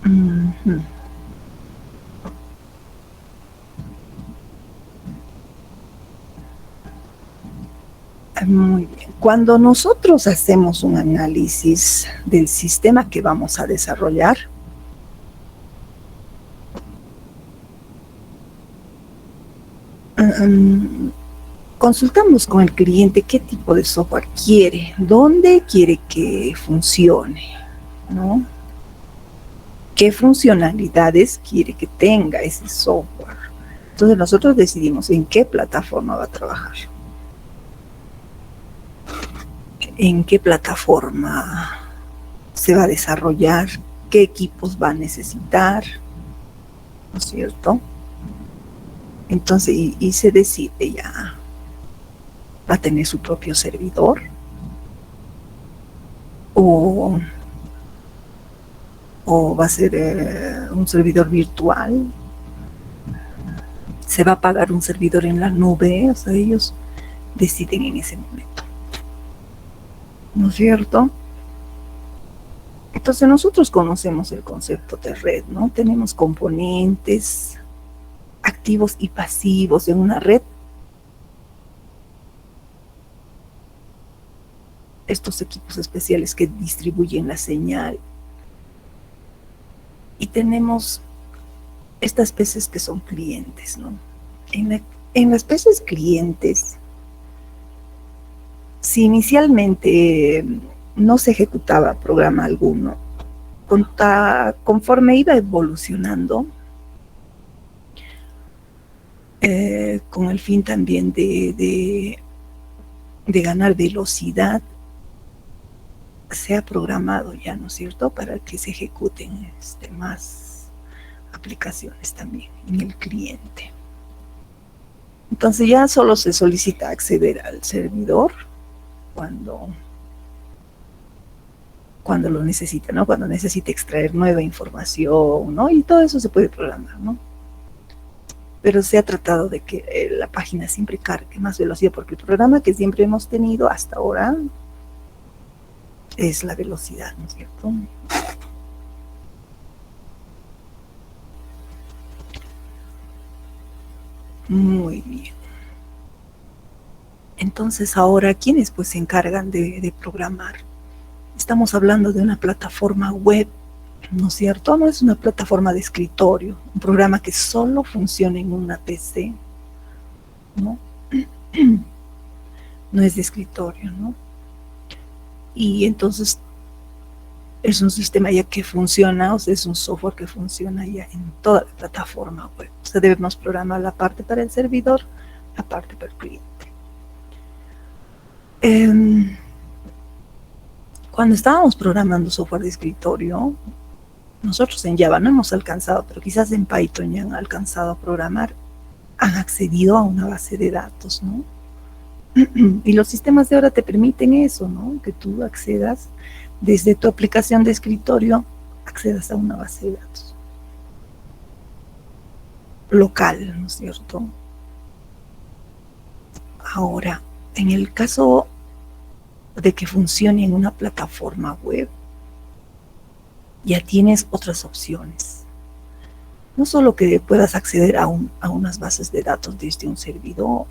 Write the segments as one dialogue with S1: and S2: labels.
S1: Ujú. Muy bien. Cuando nosotros hacemos un análisis del sistema que vamos a desarrollar, um, consultamos con el cliente qué tipo de software quiere, dónde quiere que funcione, ¿no? ¿Qué funcionalidades quiere que tenga ese software? Entonces nosotros decidimos en qué plataforma va a trabajar, en qué plataforma se va a desarrollar, qué equipos va a necesitar, ¿no es cierto? Entonces, y se decide ya, va a tener su propio servidor o, o va a ser un servidor virtual, se va a pagar un servidor en la nube, o sea, ellos deciden en ese momento, ¿no es cierto? Entonces nosotros conocemos el concepto de red, ¿no? Tenemos componentes activos y pasivos en una red. Estos equipos especiales que distribuyen la señal. Y tenemos estas peces que son clientes, ¿no? En las peces clientes, si inicialmente no se ejecutaba programa alguno, conforme iba evolucionando, con el fin también de ganar velocidad, se ha programado ya, ¿no es cierto?, para que se ejecuten más aplicaciones también en el cliente. Entonces ya solo se solicita acceder al servidor cuando, cuando lo necesita, ¿no? Cuando necesita extraer nueva información, ¿no? Y todo eso se puede programar, ¿no? Pero se ha tratado de que la página siempre cargue más velocidad, porque el programa que siempre hemos tenido hasta ahora es la velocidad, ¿no es cierto? Muy bien. Entonces ahora, ¿quiénes pues se encargan de programar? Estamos hablando de una plataforma web, ¿no es cierto? No es una plataforma de escritorio, un programa que solo funciona en una PC, ¿no? No es de escritorio, ¿no? Y entonces es un sistema ya que funciona, o sea, es un software que funciona ya en toda la plataforma web. O sea, debemos programar la parte para el servidor, la parte para el cliente. Cuando estábamos programando software de escritorio, nosotros en Java no hemos alcanzado, pero quizás en Python ya han alcanzado a programar, han accedido a una base de datos, ¿no? Y los sistemas de ahora te permiten eso, ¿no? Que tú accedas desde tu aplicación de escritorio, accedas a una base de datos local, ¿no es cierto? Ahora, en el caso de que funcione en una plataforma web, ya tienes otras opciones. No solo que puedas acceder a unas bases de datos desde un servidor,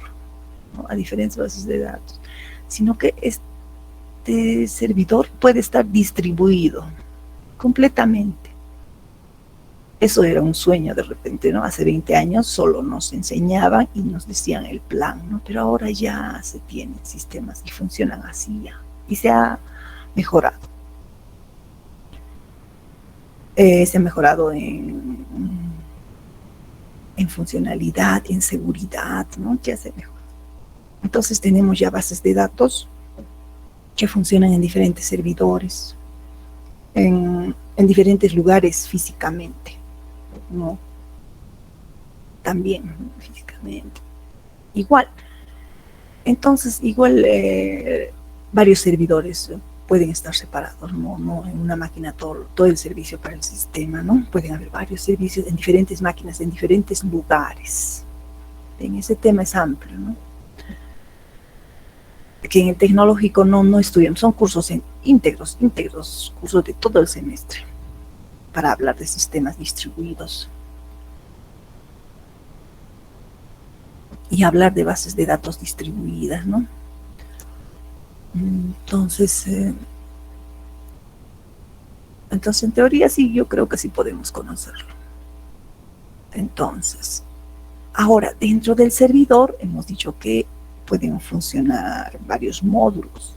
S1: ¿no?, a diferentes bases de datos, sino que este servidor puede estar distribuido completamente. Eso era un sueño de repente, ¿no? Hace 20 años solo nos enseñaban y nos decían el plan, ¿no? Pero ahora ya se tienen sistemas y funcionan así ya. Y se ha mejorado. Se ha mejorado en funcionalidad, en seguridad, ¿no? Ya se mejora. Entonces tenemos ya bases de datos que funcionan en diferentes servidores, en diferentes lugares físicamente, ¿no? También físicamente. Igual. Entonces, igual varios servidores pueden estar separados, ¿no? En una máquina todo el servicio para el sistema, ¿no? Pueden haber varios servicios en diferentes máquinas, en diferentes lugares. En ese tema es amplio, ¿no? Que en el tecnológico no estudian, son cursos íntegros, cursos de todo el semestre. para hablar de sistemas distribuidos y hablar de bases de datos distribuidas, ¿no? Entonces, en teoría sí, yo creo que sí podemos conocerlo. Entonces, ahora, dentro del servidor hemos dicho que pueden funcionar varios módulos.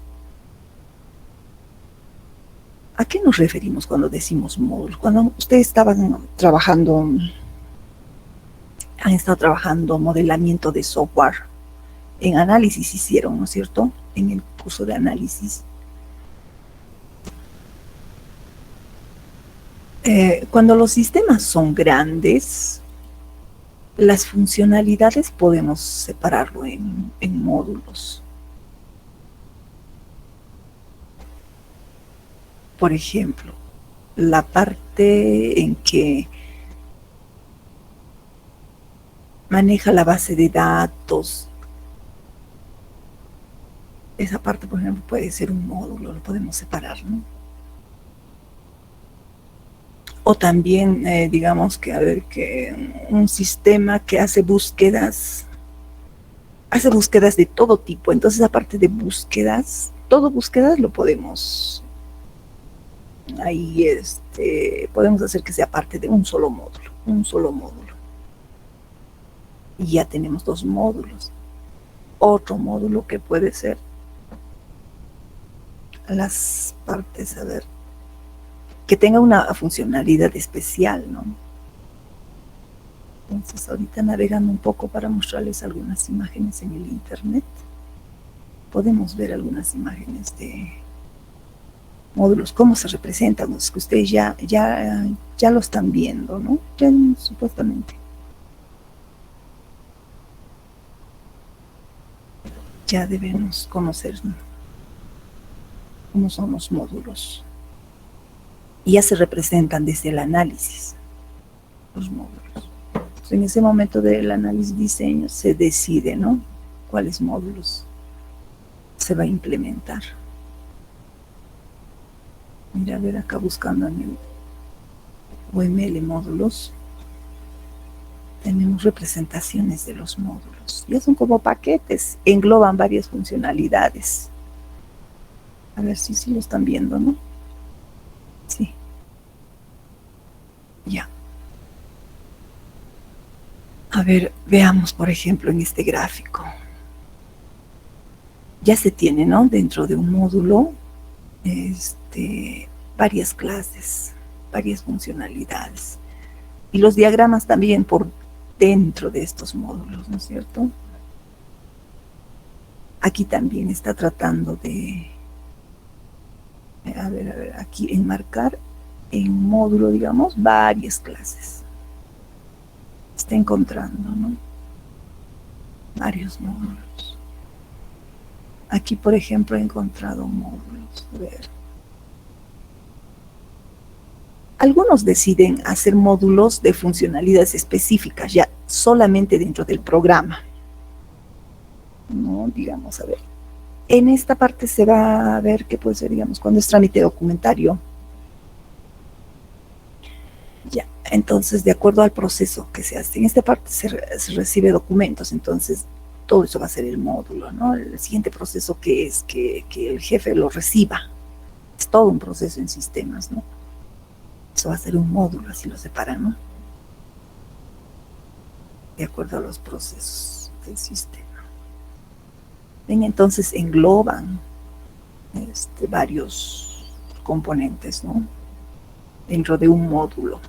S1: ¿A qué nos referimos cuando decimos módulos? Cuando ustedes estaban trabajando, han estado trabajando modelamiento de software, en análisis hicieron, ¿no es cierto? En el curso de análisis. Cuando los sistemas son grandes, las funcionalidades podemos separarlo en módulos. Por ejemplo, la parte en que maneja la base de datos, esa parte, por ejemplo, puede ser un módulo, lo podemos separar, ¿no? O también, digamos que, a ver, que un sistema que hace búsquedas de todo tipo. Entonces, aparte de búsquedas, todo búsquedas lo podemos, ahí podemos hacer que sea parte de un solo módulo, Y ya tenemos dos módulos. Otro módulo que puede ser las partes, a ver, que tenga una funcionalidad especial, ¿no? Entonces, ahorita navegando un poco para mostrarles algunas imágenes en el internet, podemos ver algunas imágenes de módulos, cómo se representan, los que ustedes ya lo están viendo, ¿no? Ya, supuestamente. Ya debemos conocer, ¿no?, cómo son los módulos. Y ya se representan desde el análisis, los módulos. Entonces, en ese momento del análisis diseño se decide, ¿no?, cuáles módulos se va a implementar. Mira, a ver acá buscando en el UML módulos, tenemos representaciones de los módulos. Ya son como paquetes, engloban varias funcionalidades. A ver si sí lo están viendo, ¿no? Sí. Ya. A ver, veamos, por ejemplo, en este gráfico. Ya se tiene, ¿no?, dentro de un módulo, varias clases, varias funcionalidades. Y los diagramas también por dentro de estos módulos, ¿no es cierto? Aquí también está tratando de, a ver, aquí enmarcar en módulo, digamos, varias clases. Está encontrando, ¿no?, varios módulos. Aquí, por ejemplo, he encontrado módulos. A ver. Algunos deciden hacer módulos de funcionalidades específicas, ya solamente dentro del programa, ¿no? Digamos, a ver, en esta parte se va a ver que puede ser, digamos, cuando es trámite documentario. Ya, entonces, de acuerdo al proceso que se hace, en esta parte se recibe documentos, entonces todo eso va a ser el módulo, ¿no? El siguiente proceso que es que el jefe lo reciba. Es todo un proceso en sistemas, ¿no? Eso va a ser un módulo, así lo separan, ¿no?, de acuerdo a los procesos del sistema. Ven, entonces engloban varios componentes, ¿no?, dentro de un módulo.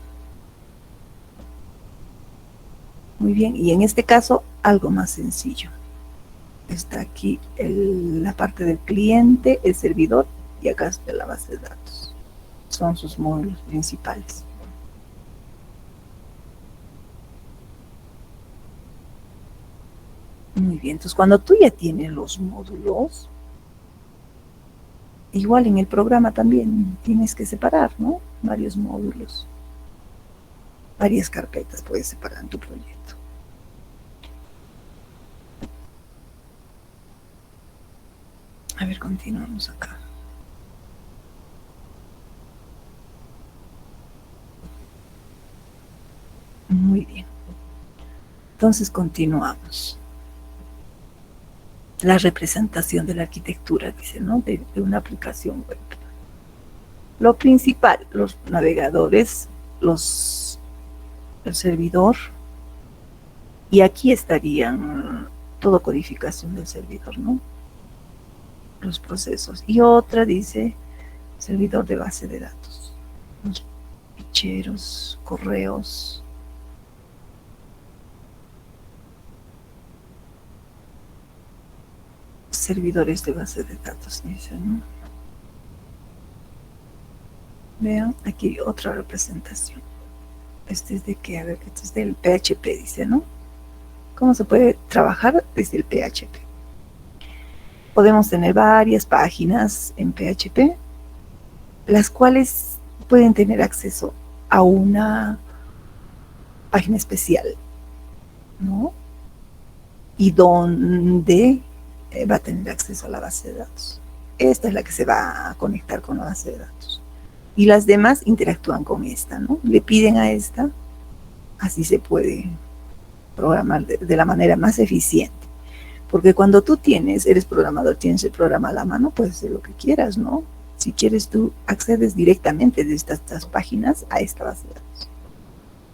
S1: Muy bien, y en este caso, algo más sencillo. Está aquí la parte del cliente, el servidor, y acá está la base de datos. Son sus módulos principales. Muy bien, entonces cuando tú ya tienes los módulos, igual en el programa también tienes que separar, ¿no?, varios módulos, varias carpetas puedes separar en tu proyecto. A ver, continuamos acá. Muy bien. Entonces continuamos. La representación de la arquitectura, dice, ¿no? De una aplicación web. Lo principal, los navegadores, el servidor, y aquí estarían toda codificación del servidor, ¿no? Los procesos. Y otra dice servidor de base de datos, los ficheros, correos, servidores de base de datos, dice, ¿no? Vean, aquí otra representación. Este es de qué, a ver, este es del PHP, dice, ¿no? ¿Cómo se puede trabajar desde el PHP? Podemos tener varias páginas en PHP, las cuales pueden tener acceso a una página especial, ¿no? Y donde va a tener acceso a la base de datos. Esta es la que se va a conectar con la base de datos. Y las demás interactúan con esta, ¿no? Le piden a esta, así se puede programar de la manera más eficiente. Porque cuando tú eres programador, tienes el programa a la mano, puedes hacer lo que quieras, ¿no? Si quieres, tú accedes directamente de estas páginas a esta base de datos.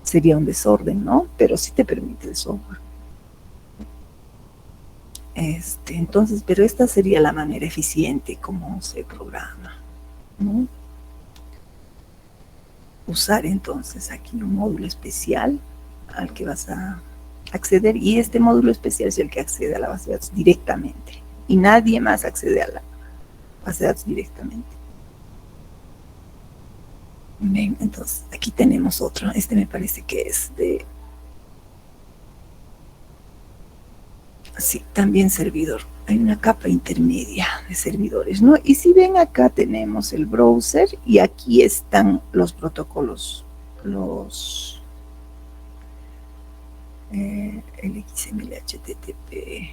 S1: Sería un desorden, ¿no? Pero sí te permite el software. Entonces, pero esta sería la manera eficiente como se programa, ¿no? Usar entonces aquí un módulo especial al que vas a acceder, y este módulo especial es el que accede a la base de datos directamente, y nadie más accede a la base de datos directamente. Bien, entonces aquí tenemos otro, me parece que es de... Sí, también servidor. Hay una capa intermedia de servidores, ¿no? Y si ven acá tenemos el browser y aquí están los protocolos, el XML, HTTP,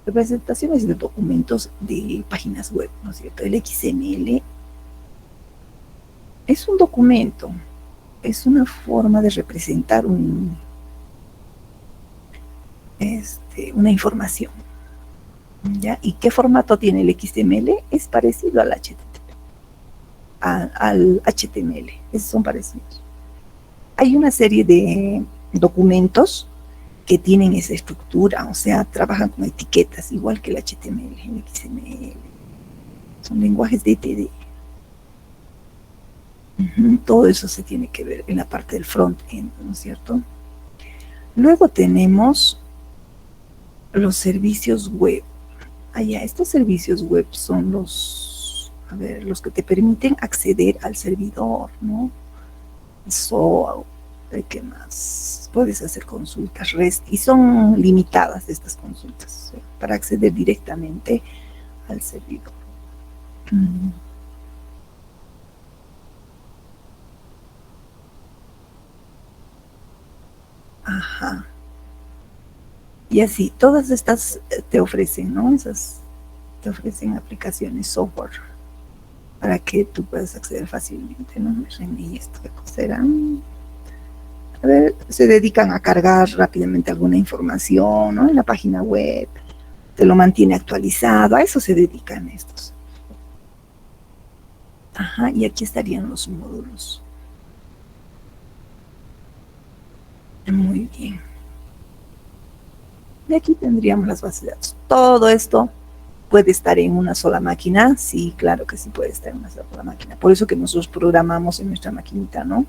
S1: representaciones de documentos de páginas web, ¿no es cierto? El XML es un documento, es una forma de representar una información, ¿ya? ¿Y qué formato tiene el XML? Es parecido al HTTP, al HTML, esos son parecidos. Hay una serie de documentos que tienen esa estructura, o sea, trabajan con etiquetas, igual que el HTML, el XML. Son lenguajes DTD. Todo eso se tiene que ver en la parte del front-end, ¿no es cierto? Luego tenemos los servicios web. Estos servicios web son los que te permiten acceder al servidor, ¿no? ¿Qué más? Puedes hacer consultas REST y son limitadas estas consultas, ¿sí? Para acceder directamente al servidor. Ajá. Y así, todas estas te ofrecen, ¿no? Te ofrecen aplicaciones, software, para que tú puedas acceder fácilmente, ¿no? Y esto de coserán. A ver, se dedican a cargar rápidamente alguna información, ¿no? En la página web, te lo mantiene actualizado, a eso se dedican estos. Ajá, y aquí estarían los módulos. Muy bien. Y aquí tendríamos las bases de datos. Todo esto puede estar en una sola máquina. Sí, claro que sí puede estar en una sola máquina. Por eso que nosotros programamos en nuestra maquinita, ¿no?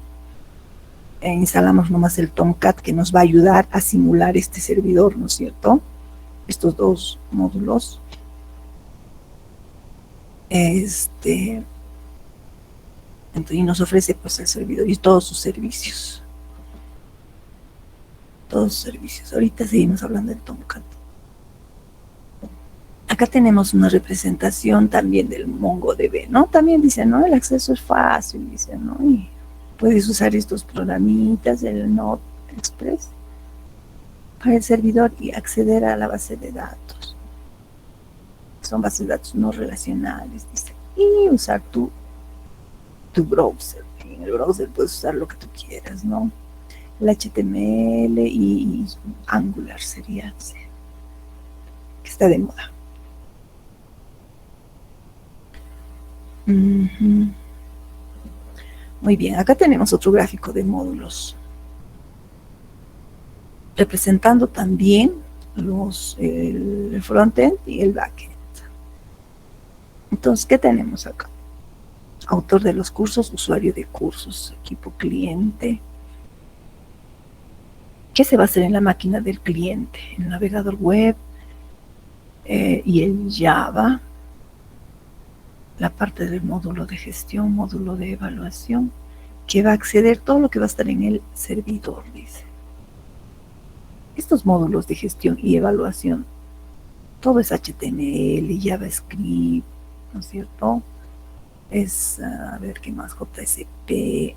S1: Instalamos nomás el Tomcat, que nos va a ayudar a simular este servidor, ¿no es cierto? Estos dos módulos. Entonces, y nos ofrece pues el servidor y todos sus servicios. Todos sus servicios. Ahorita seguimos hablando del Tomcat. Acá tenemos una representación también del MongoDB, ¿no? También dice, ¿no? El acceso es fácil, dice, ¿no? Y puedes usar estos programitas del Node Express para el servidor y acceder a la base de datos. Son bases de datos no relacionales, dice. Y usar tu browser. En el browser puedes usar lo que tú quieras, ¿no? el HTML y Angular sería, sí, que está de moda. Muy bien, acá tenemos otro gráfico de módulos, representando también el frontend y el backend. Entonces, ¿qué tenemos acá? Autor de los cursos, usuario de cursos, equipo cliente. ¿Qué se va a hacer en la máquina del cliente? El navegador web y el Java. La parte del módulo de gestión, módulo de evaluación, que va a acceder todo lo que va a estar en el servidor, dice. Estos módulos de gestión y evaluación, todo es HTML, JavaScript, ¿no es cierto? Es, a ver, ¿qué más? JSP,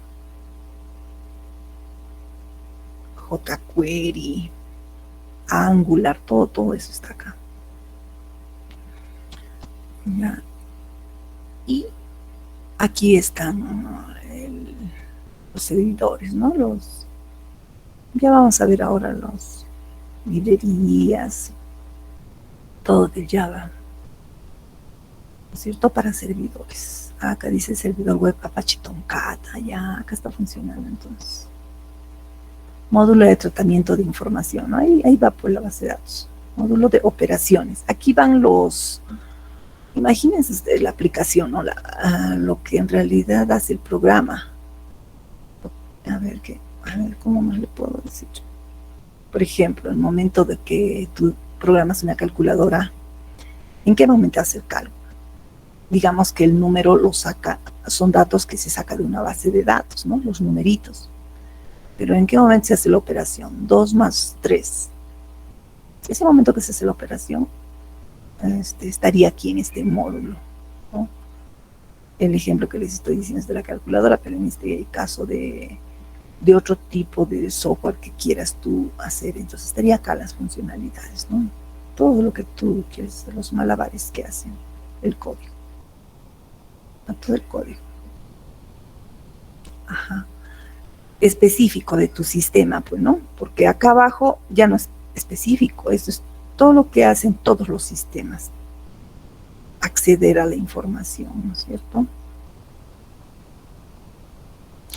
S1: jQuery, Angular, todo eso está acá. ¿Ya? Y aquí están los servidores, ¿no? Ya vamos a ver ahora los librerías, todo de Java, ¿no es cierto? Para servidores. Acá dice servidor web Apache Tomcat, ya acá está funcionando entonces. Módulo de tratamiento de información, ¿no? Ahí va por la base de datos. Módulo de operaciones. Aquí van los, imagínense ustedes la aplicación, ¿no? Lo que en realidad hace el programa. A ver, ¿cómo más le puedo decir? Por ejemplo, el momento de que tú programas una calculadora, ¿en qué momento hace el cálculo? Digamos que el número lo saca, son datos que se saca de una base de datos, ¿no? Los numeritos. Pero ¿en qué momento se hace la operación? 2 más 3. Ese momento que se hace la operación estaría aquí en este módulo, ¿no? El ejemplo que les estoy diciendo es de la calculadora, pero en este caso de otro tipo de software que quieras tú hacer, entonces estaría acá las funcionalidades, ¿no? Todo lo que tú quieres, los malabares que hacen el código, todo el código. Ajá. Específico de tu sistema, pues, ¿no? Porque acá abajo ya no es específico, esto es todo lo que hacen todos los sistemas, acceder a la información, ¿no es cierto?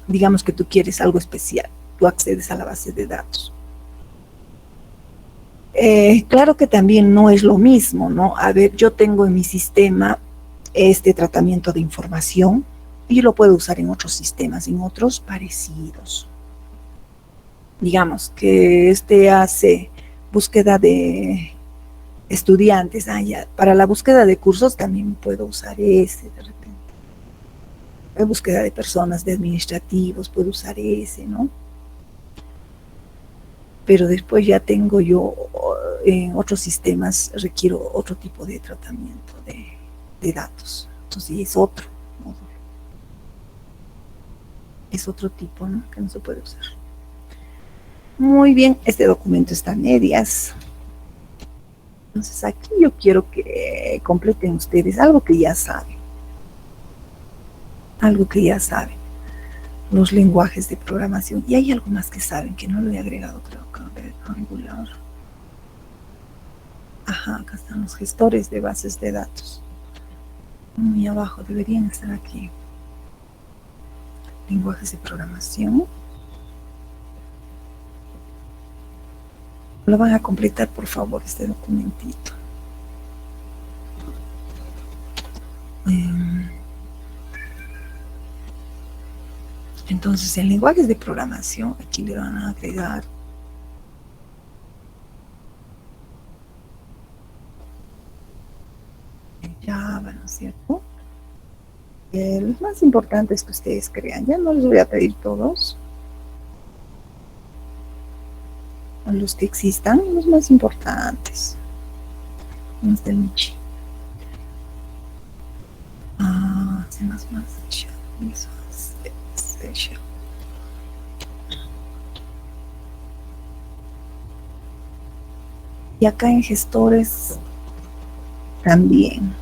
S1: Digamos que tú quieres algo especial, tú accedes a la base de datos. Claro que también no es lo mismo, ¿no? A ver, yo tengo en mi sistema este tratamiento de información y lo puedo usar en otros sistemas, en otros parecidos. Digamos que hace búsqueda de estudiantes, ya, para la búsqueda de cursos también puedo usar ese de repente. La búsqueda de personas, de administrativos, puedo usar ese, ¿no? Pero después ya tengo yo en otros sistemas, requiero otro tipo de tratamiento de datos. Entonces es otro módulo. Es otro tipo, ¿no? Que no se puede usar. Muy bien, este documento está a medias. Entonces aquí yo quiero que completen ustedes algo que ya saben. Algo que ya saben. Los lenguajes de programación. Y hay algo más que saben, que no lo he agregado, creo que Angular. Ajá, acá están los gestores de bases de datos. Muy abajo, deberían estar aquí. Lenguajes de programación. Lo van a completar, por favor, este documentito. Entonces, en lenguajes de programación, aquí le van a agregar Java, ¿no es cierto? Los más importantes que ustedes crean, ya no les voy a pedir todos, los que existan, los más importantes. Los del Michi. C++, y acá en gestores también.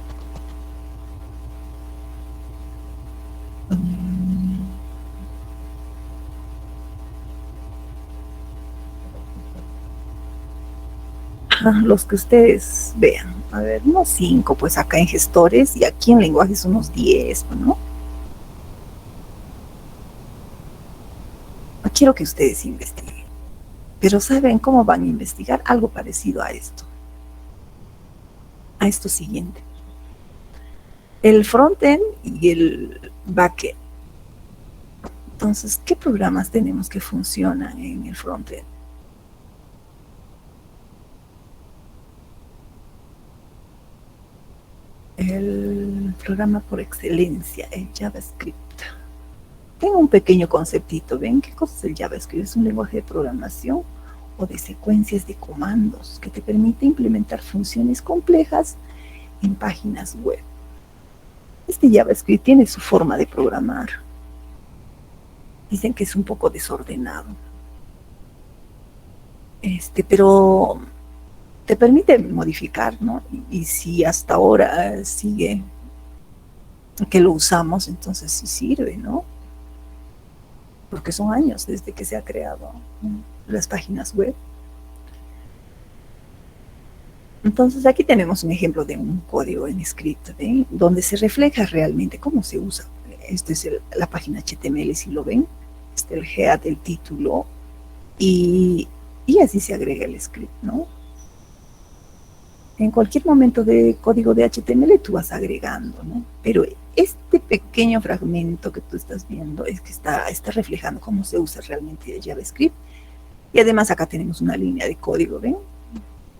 S1: los que ustedes vean. A ver, unos 5, pues acá en gestores, y aquí en lenguajes unos 10, ¿no? Quiero que ustedes investiguen. Pero ¿saben cómo van a investigar? Algo parecido a esto. A esto siguiente. El frontend y el backend. Entonces, ¿qué programas tenemos que funcionan en el frontend? El programa por excelencia, el JavaScript. Tengo un pequeño conceptito, ¿ven? ¿Qué cosa es el JavaScript? Es un lenguaje de programación o de secuencias de comandos que te permite implementar funciones complejas en páginas web. Este JavaScript tiene su forma de programar. Dicen que es un poco desordenado. Pero te permite modificar, ¿no? Y si hasta ahora sigue que lo usamos, entonces sí sirve, ¿no? Porque son años desde que se ha creado las páginas web. Entonces aquí tenemos un ejemplo de un código en script, ¿ven? Donde se refleja realmente cómo se usa. Esta es la página HTML, si lo ven. El head, el título, y así se agrega el script, ¿no? En cualquier momento de código de HTML tú vas agregando, ¿no? Pero este pequeño fragmento que tú estás viendo es que está reflejando cómo se usa realmente el JavaScript. Y además acá tenemos una línea de código, ¿ven?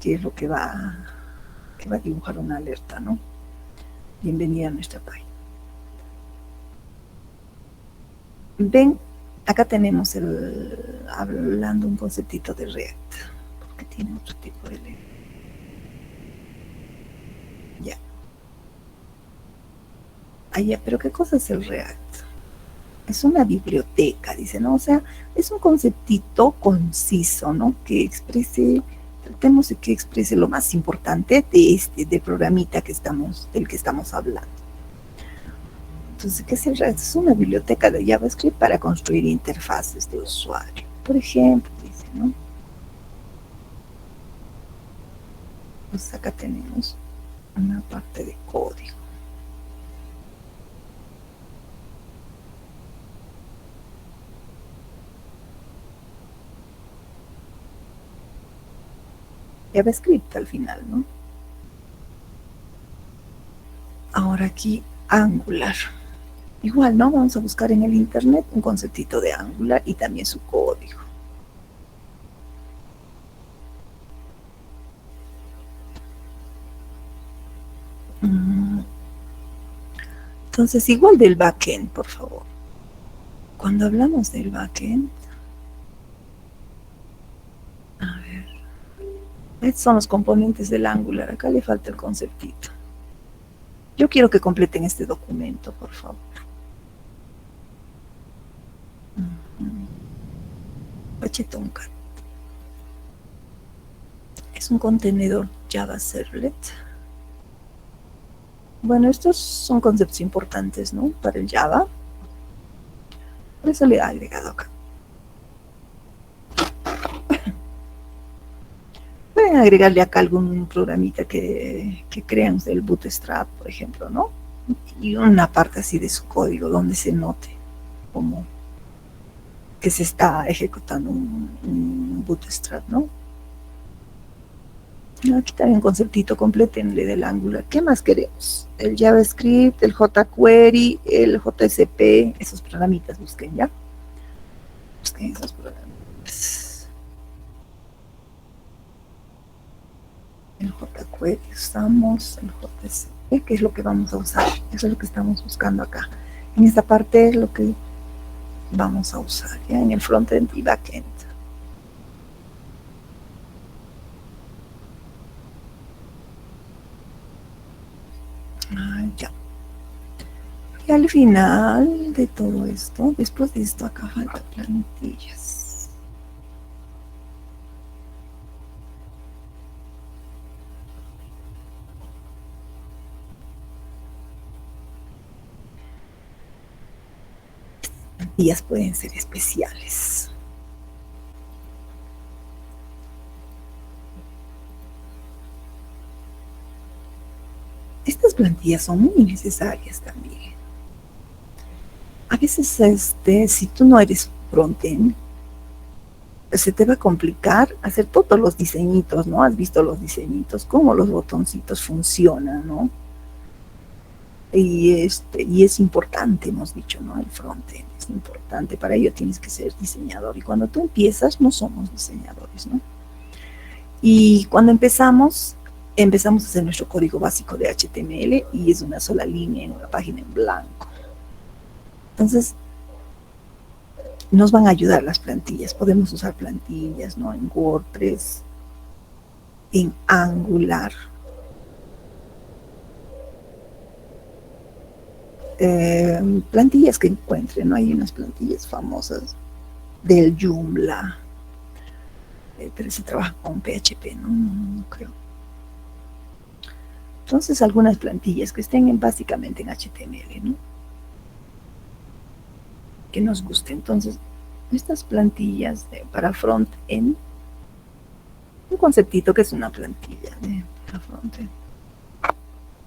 S1: Que es lo que va a dibujar una alerta, ¿no? Bienvenida a nuestra página. Ven, acá tenemos hablando un conceptito de React, porque tiene otro tipo de ley. Ya. Pero ¿qué cosa es el React? Es una biblioteca, dice, ¿no? O sea, es un conceptito conciso, ¿no? Que tratemos de que exprese lo más importante de programita del que estamos hablando. Entonces, ¿qué es el React? Es una biblioteca de JavaScript para construir interfaces de usuario. Por ejemplo, dice, ¿no? Pues acá tenemos una parte de código. JavaScript al final, ¿no? Ahora aquí Angular. Igual, ¿no? Vamos a buscar en el internet un conceptito de Angular y también su código. Entonces, igual del backend, por favor. Cuando hablamos del backend, a ver, estos son los componentes del Angular. Acá le falta el conceptito. Yo quiero que completen este documento, por favor. Tomcat. Es un contenedor Java Servlet. Bueno, estos son conceptos importantes, ¿no? Para el Java. Por eso le he agregado acá. Pueden agregarle acá algún programita que crean del Bootstrap, por ejemplo, ¿no? Y una parte así de su código donde se note como que se está ejecutando un Bootstrap, ¿no? Aquí también un conceptito, completenle del Angular. ¿Qué más queremos? El JavaScript, el jQuery, el JSP, esos programitas, busquen ya. Busquen esos programitas. El jQuery usamos, el JSP, que es lo que vamos a usar. Eso es lo que estamos buscando acá. En esta parte es lo que vamos a usar, ¿ya? En el frontend y backend. Ya. Y al final de todo esto, después de esto, acá falta plantillas. Plantillas pueden ser especiales. plantillas son muy necesarias también. A veces, si tú no eres frontend, se te va a complicar hacer todos los diseñitos, ¿no? Has visto los diseñitos, cómo los botoncitos funcionan, ¿no? Y es importante, hemos dicho, ¿no? El frontend es importante, para ello tienes que ser diseñador. Y cuando tú empiezas, no somos diseñadores, ¿no? Y cuando empezamos a hacer nuestro código básico de HTML y es una sola línea en una página en blanco. Entonces, nos van a ayudar las plantillas. Podemos usar plantillas, ¿no? En WordPress, en Angular. Plantillas que encuentren, ¿no? Hay unas plantillas famosas del Joomla, pero se trabaja con PHP, no creo. Entonces, algunas plantillas que estén básicamente en HTML, ¿no? Que nos guste. Entonces, estas plantillas para front-end, un conceptito que es una plantilla para front-end.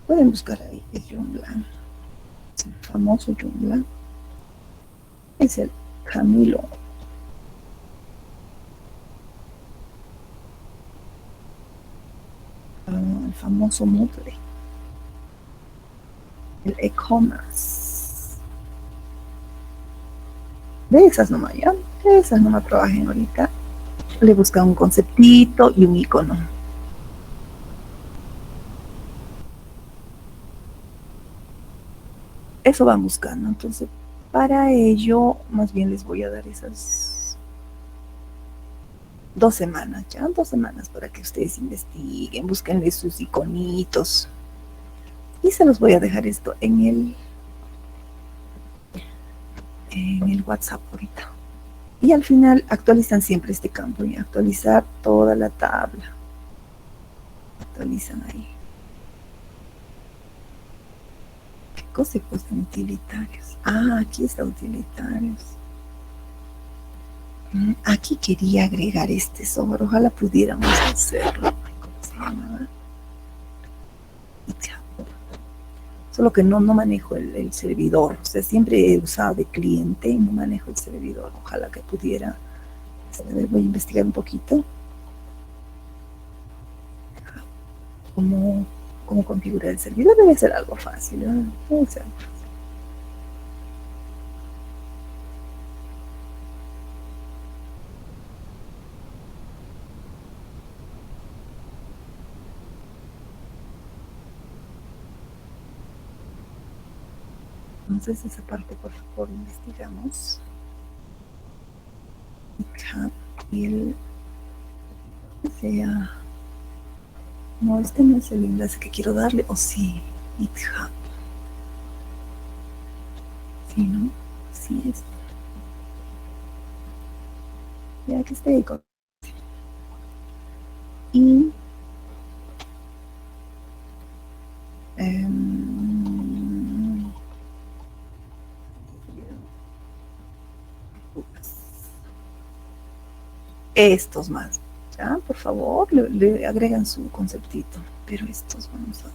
S1: Pueden buscar ahí el Joomla, el famoso Joomla. Es el Camilo. El famoso Moodle. El e-commerce. De esas nomás, ¿ya? De esas nomás trabajen ahorita. Le buscan un conceptito y un icono. Eso van buscando. Entonces, para ello, más bien les voy a dar esas 2 semanas, ya 2 semanas para que ustedes investiguen, búsquenle sus iconitos. Y se los voy a dejar esto en el WhatsApp ahorita. Y al final actualizan siempre este campo y actualizar toda la tabla. Actualizan ahí. ¿Qué cosa cuestan utilitarios? Ah, aquí está utilitarios. Aquí quería agregar este software. Ojalá pudiéramos hacerlo. ¿Cómo se llama? Solo que no manejo el servidor. O sea, siempre he usado de cliente y no manejo el servidor. Ojalá que pudiera. Voy a investigar un poquito. Cómo configurar el servidor. Debe ser algo fácil, ¿no? Debe ser algo fácil. Entonces esa parte por favor investigamos. Y el sea, no, este no es el enlace que quiero darle, o sí, GitHub. Sí, ¿no? Sí es. Ya que esté ahí con. Y estos más, ya, por favor, le agregan su conceptito, pero estos vamos a,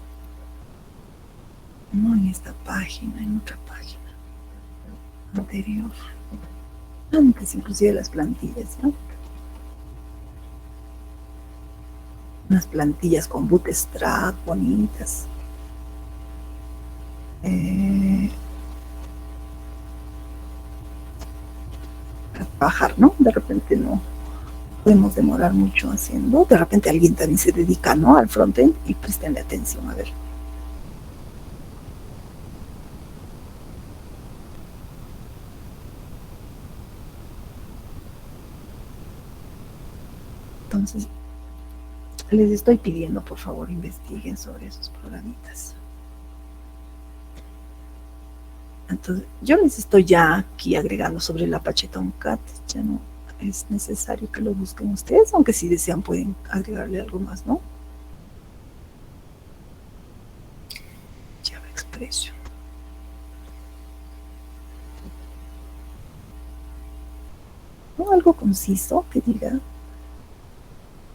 S1: no en esta página, en otra página anterior, antes inclusive las plantillas, ¿no? Unas plantillas con Bootstrap bonitas. Para trabajar, ¿no? De repente no podemos demorar mucho haciendo. De repente alguien también se dedica, ¿no? Al frontend y prestenle atención, a ver. Entonces, les estoy pidiendo, por favor, investiguen sobre esos programitas. Entonces, yo les estoy ya aquí agregando sobre el Apache Tomcat. Ya no es necesario que lo busquen ustedes, aunque si desean pueden agregarle algo más, ¿no? Java Expression. ¿No? Algo conciso que diga.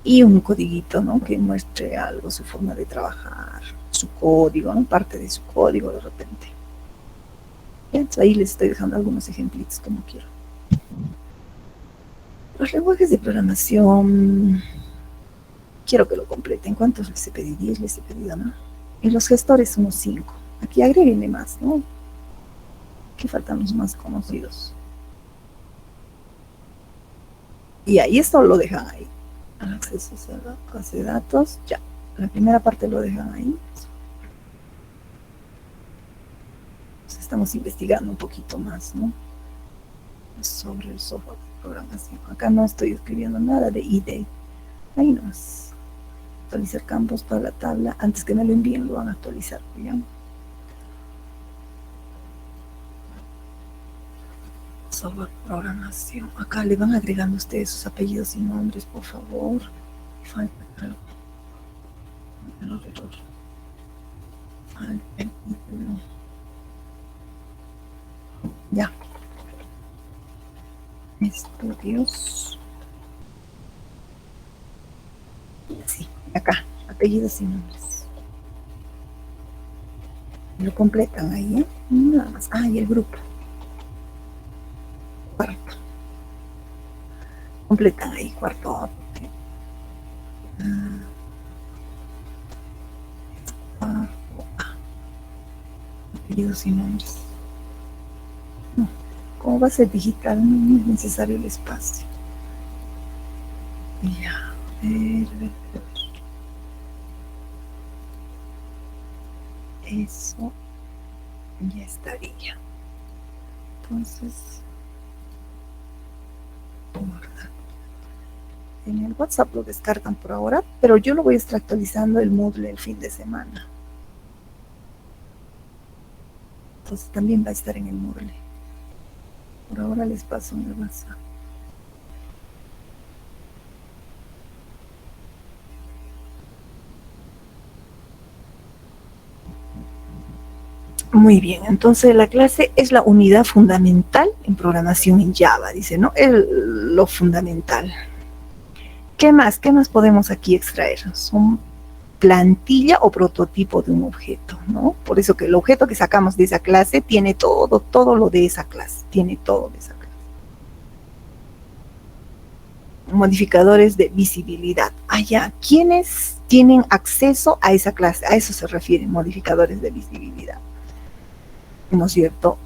S1: Y un codiguito, ¿no? Que muestre algo, su forma de trabajar, su código, ¿no? Parte de su código de repente. Entonces ahí les estoy dejando algunos ejemplitos como quiero. Los lenguajes de programación, quiero que lo completen. ¿Cuántos les he pedido? 10 les he pedido, ¿no? Y los gestores unos 5. Aquí agréguenle más, ¿no? Aquí faltan los más conocidos. Y ahí esto lo dejan ahí. El acceso a la base de datos, ya. La primera parte lo dejan ahí. Pues estamos investigando un poquito más, ¿no? Sobre el software de programación. Acá no estoy escribiendo nada de ID. Ahí nomás. Actualizar campos para la tabla. Antes que me lo envíen, lo van a actualizar, ¿ya? Software programación. Acá le van agregando ustedes sus apellidos y nombres, por favor. Falta algo. Falta el título. Ya. Estudios. Sí, acá. Apellidos y nombres. Lo completan ahí, ¿eh? Nada más. Ah, y el grupo. Cuarto. Completan ahí, cuarto. Apellidos y nombres. No, como va a ser digital, no es necesario el espacio. Ya, eso ya estaría. Entonces, guardar. En el WhatsApp lo descargan por ahora, pero yo lo voy a estar actualizando el Moodle el fin de semana. Entonces también va a estar en el Moodle. Por ahora les paso en el WhatsApp. Muy bien, entonces la clase es la unidad fundamental en programación en Java, dice, ¿no? Lo fundamental. ¿Qué más? ¿Qué más podemos aquí extraer? Son plantilla o prototipo de un objeto, ¿no? Por eso que el objeto que sacamos de esa clase tiene todo lo de esa clase, tiene todo de esa clase. Modificadores de visibilidad. Allá, ¿quiénes tienen acceso a esa clase? A eso se refieren, modificadores de visibilidad. ¿No es cierto?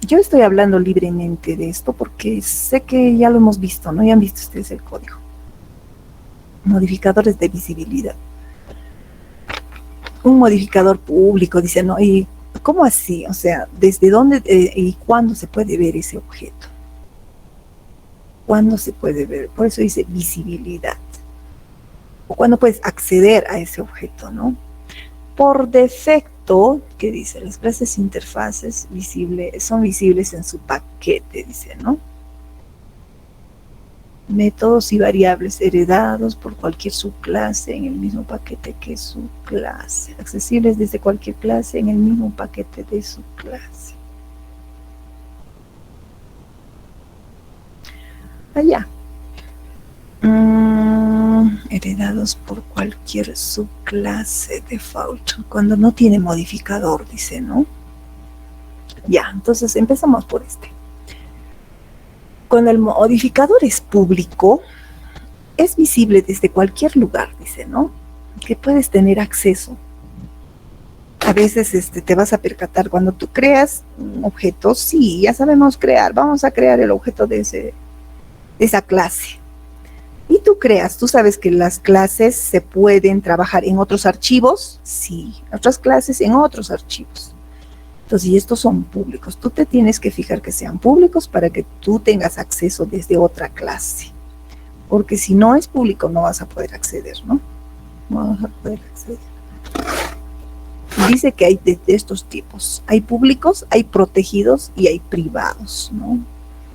S1: Yo estoy hablando libremente de esto porque sé que ya lo hemos visto, ¿no? Ya han visto ustedes el código. Modificadores de visibilidad. Un modificador público, dice, ¿no? ¿Y cómo así? O sea, ¿desde dónde y cuándo se puede ver ese objeto? ¿Cuándo se puede ver? Por eso dice visibilidad. O cuándo puedes acceder a ese objeto, ¿no? Por defecto, ¿qué dice? Las clases interfaces son visibles en su paquete, dice, ¿no? Métodos y variables heredados por cualquier subclase en el mismo paquete que su clase. Accesibles desde cualquier clase en el mismo paquete de su clase. Allá. Heredados por cualquier subclase default. Cuando no tiene modificador, dice, ¿no? Ya, entonces empezamos por este. Cuando el modificador es público, es visible desde cualquier lugar, dice, ¿no? Que puedes tener acceso. A veces te vas a percatar cuando tú creas un objeto, sí, ya sabemos crear, vamos a crear el objeto de esa clase. Y tú sabes que las clases se pueden trabajar en otros archivos, sí, otras clases en otros archivos. Entonces, y estos son públicos. Tú te tienes que fijar que sean públicos para que tú tengas acceso desde otra clase. Porque si no es público, no vas a poder acceder, ¿no? No vas a poder acceder. Dice que hay de estos tipos. Hay públicos, hay protegidos y hay privados, ¿no?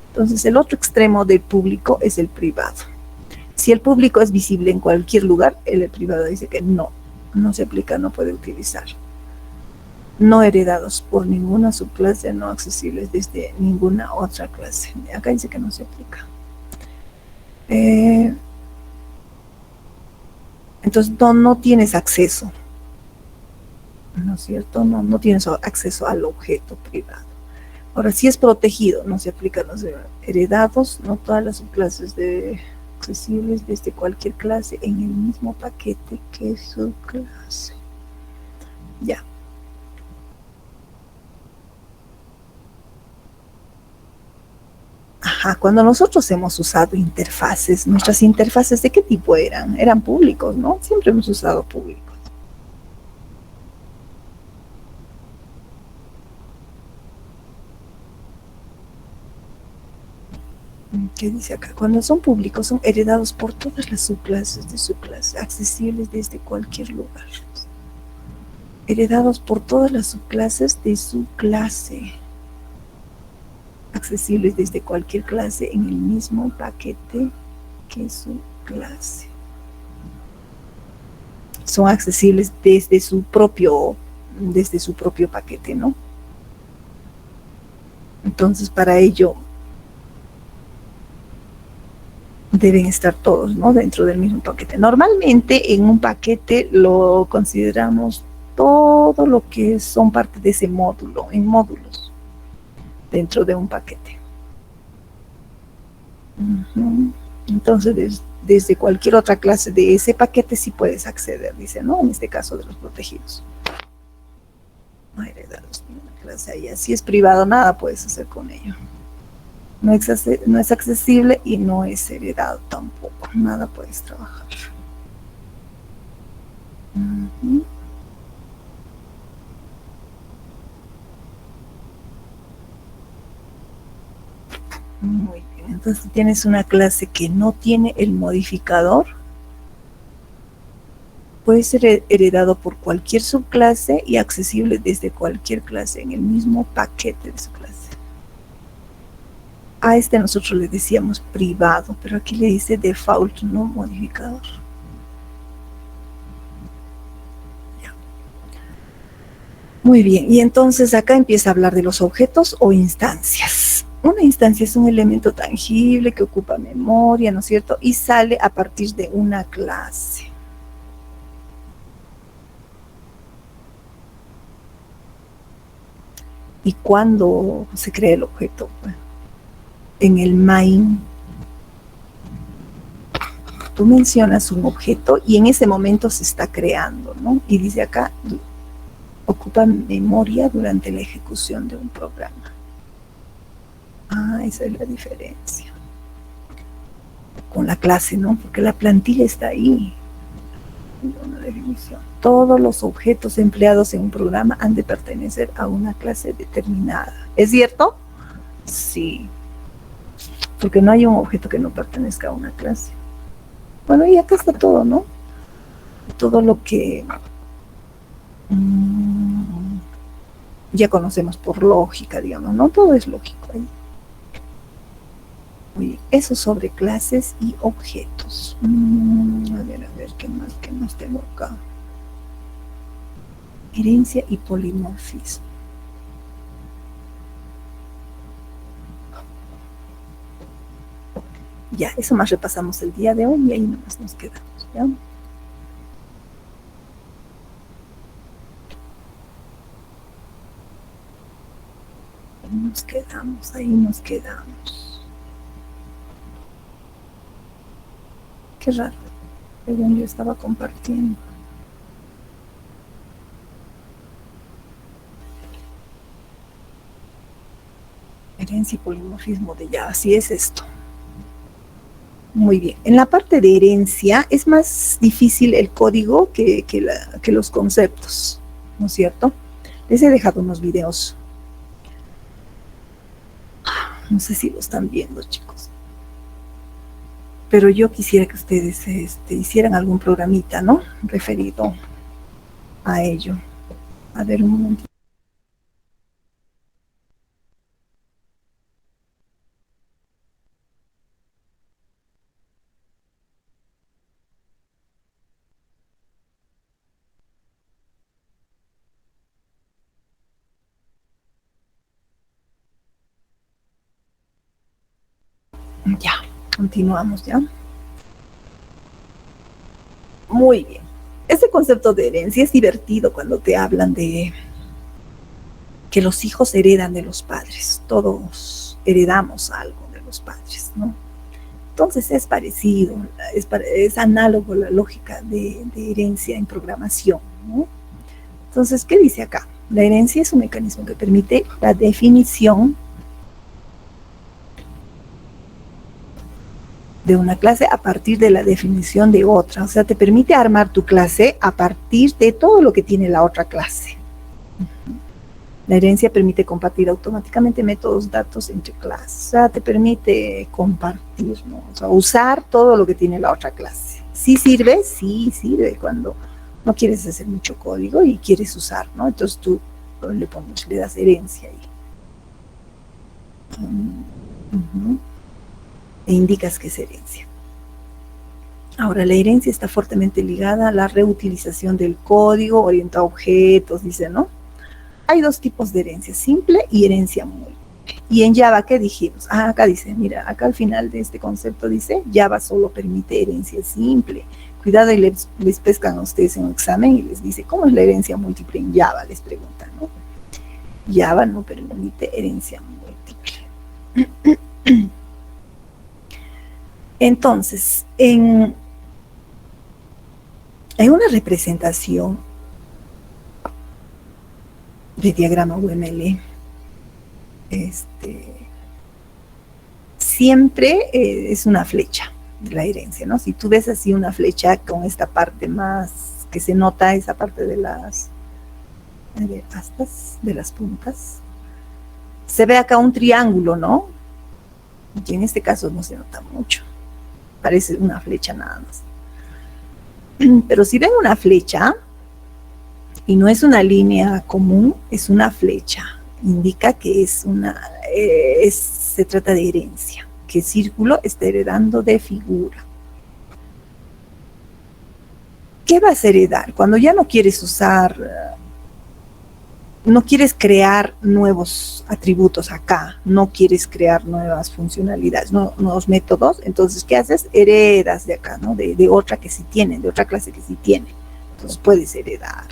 S1: Entonces, el otro extremo del público es el privado. Si el público es visible en cualquier lugar, el privado dice que no se aplica, no puede utilizar. No heredados por ninguna subclase, no accesibles desde ninguna otra clase. Acá dice que no se aplica. Entonces no tienes acceso, ¿no es cierto? No tienes acceso al objeto privado. Ahora, si es protegido, no se aplican los heredados, no todas las subclases accesibles desde cualquier clase en el mismo paquete que su clase. Ya. Ajá, cuando nosotros hemos usado interfaces, nuestras interfaces, ¿de qué tipo eran? Eran públicos, ¿no? Siempre hemos usado públicos. ¿Qué dice acá? Cuando son públicos, son heredados por todas las subclases de su clase, accesibles desde cualquier lugar. Heredados por todas las subclases de su clase, accesibles desde cualquier clase en el mismo paquete que su clase. Son accesibles desde su propio paquete, ¿no? Entonces, para ello deben estar todos, ¿no? Dentro del mismo paquete. Normalmente en un paquete lo consideramos todo lo que son parte de ese módulo, en módulos, dentro de un paquete. Entonces, desde cualquier otra clase de ese paquete sí puedes acceder, dice, ¿no? En este caso de los protegidos. No heredados ni una clase ahí. Si es privado, nada puedes hacer con ello. No es accesible y no es heredado tampoco. Nada puedes trabajar. Muy bien. Entonces tienes una clase que no tiene el modificador. Puede ser heredado por cualquier subclase y accesible desde cualquier clase en el mismo paquete de su clase. A este nosotros le decíamos privado, pero aquí le dice default, no modificador. Ya. Muy bien, y entonces acá empieza a hablar de los objetos o instancias. Una instancia es un elemento tangible que ocupa memoria, ¿no es cierto? Y sale a partir de una clase. ¿Y cuándo se crea el objeto? Bueno, en el main, tú mencionas un objeto y en ese momento se está creando, ¿no? Y dice acá, ocupa memoria durante la ejecución de un programa. Ah, esa es la diferencia. Con la clase, ¿no? Porque la plantilla está ahí. Una definición. Todos los objetos empleados en un programa han de pertenecer a una clase determinada. ¿Es cierto? Sí. Porque no hay un objeto que no pertenezca a una clase. Bueno, y acá está todo, ¿no? Todo lo que ya conocemos por lógica, digamos, ¿no? Todo es lógico ahí. Muy bien. Eso sobre clases y objetos. A ver, ¿qué más tengo acá? Herencia y polimorfismo. Ya, eso más repasamos el día de hoy y ahí nomás nos quedamos, ¿ya? Ahí nos quedamos. Qué raro, según yo estaba compartiendo. Herencia y polimorfismo de ya, así es esto. Muy bien. En la parte de herencia es más difícil el código que los conceptos, ¿no es cierto? Les he dejado unos videos. No sé si lo están viendo, chicos. Pero yo quisiera que ustedes hicieran algún programita, ¿no? Referido a ello. A ver, un momentito. Ya, continuamos ya. Muy bien. Este concepto de herencia es divertido cuando te hablan de que los hijos heredan de los padres. Todos heredamos algo de los padres, ¿no? Entonces es parecido, es análogo la lógica de herencia en programación, ¿no? Entonces, ¿qué dice acá? La herencia es un mecanismo que permite la definición de una clase a partir de la definición de otra. O sea, te permite armar tu clase a partir de todo lo que tiene la otra clase. La herencia permite compartir automáticamente métodos, datos entre clases. O sea, te permite compartir, ¿no? O sea, usar todo lo que tiene la otra clase. ¿Sí sirve? Sí sirve cuando no quieres hacer mucho código y quieres usar, ¿no? Entonces tú le das herencia ahí. E indicas que es herencia. Ahora, la herencia está fuertemente ligada a la reutilización del código, orientado a objetos, dice, ¿no? Hay dos tipos de herencia, simple y herencia múltiple. Y en Java, ¿qué dijimos? Acá dice, mira, acá al final de este concepto dice, Java solo permite herencia simple. Cuidado y les pescan a ustedes en un examen y les dice, ¿cómo es la herencia múltiple en Java? Les preguntan, ¿no? Java no permite herencia múltiple. Entonces, en una representación de diagrama UML, siempre es una flecha de la herencia, ¿no? Si tú ves así una flecha con esta parte más que se nota, esa parte de las astas, de las puntas, se ve acá un triángulo, ¿no? Y en este caso no se nota mucho, parece una flecha nada más. Pero si ven una flecha, y no es una línea común, es una flecha, indica que es se trata de herencia, que el círculo está heredando de figura. ¿Qué vas a heredar? Cuando ya no quieres usar, no quieres crear nuevos atributos acá, no quieres crear nuevas funcionalidades, nuevos métodos, entonces, ¿qué haces? Heredas de acá, ¿no? De otra que sí tiene, de otra clase que sí tiene. Entonces puedes heredar,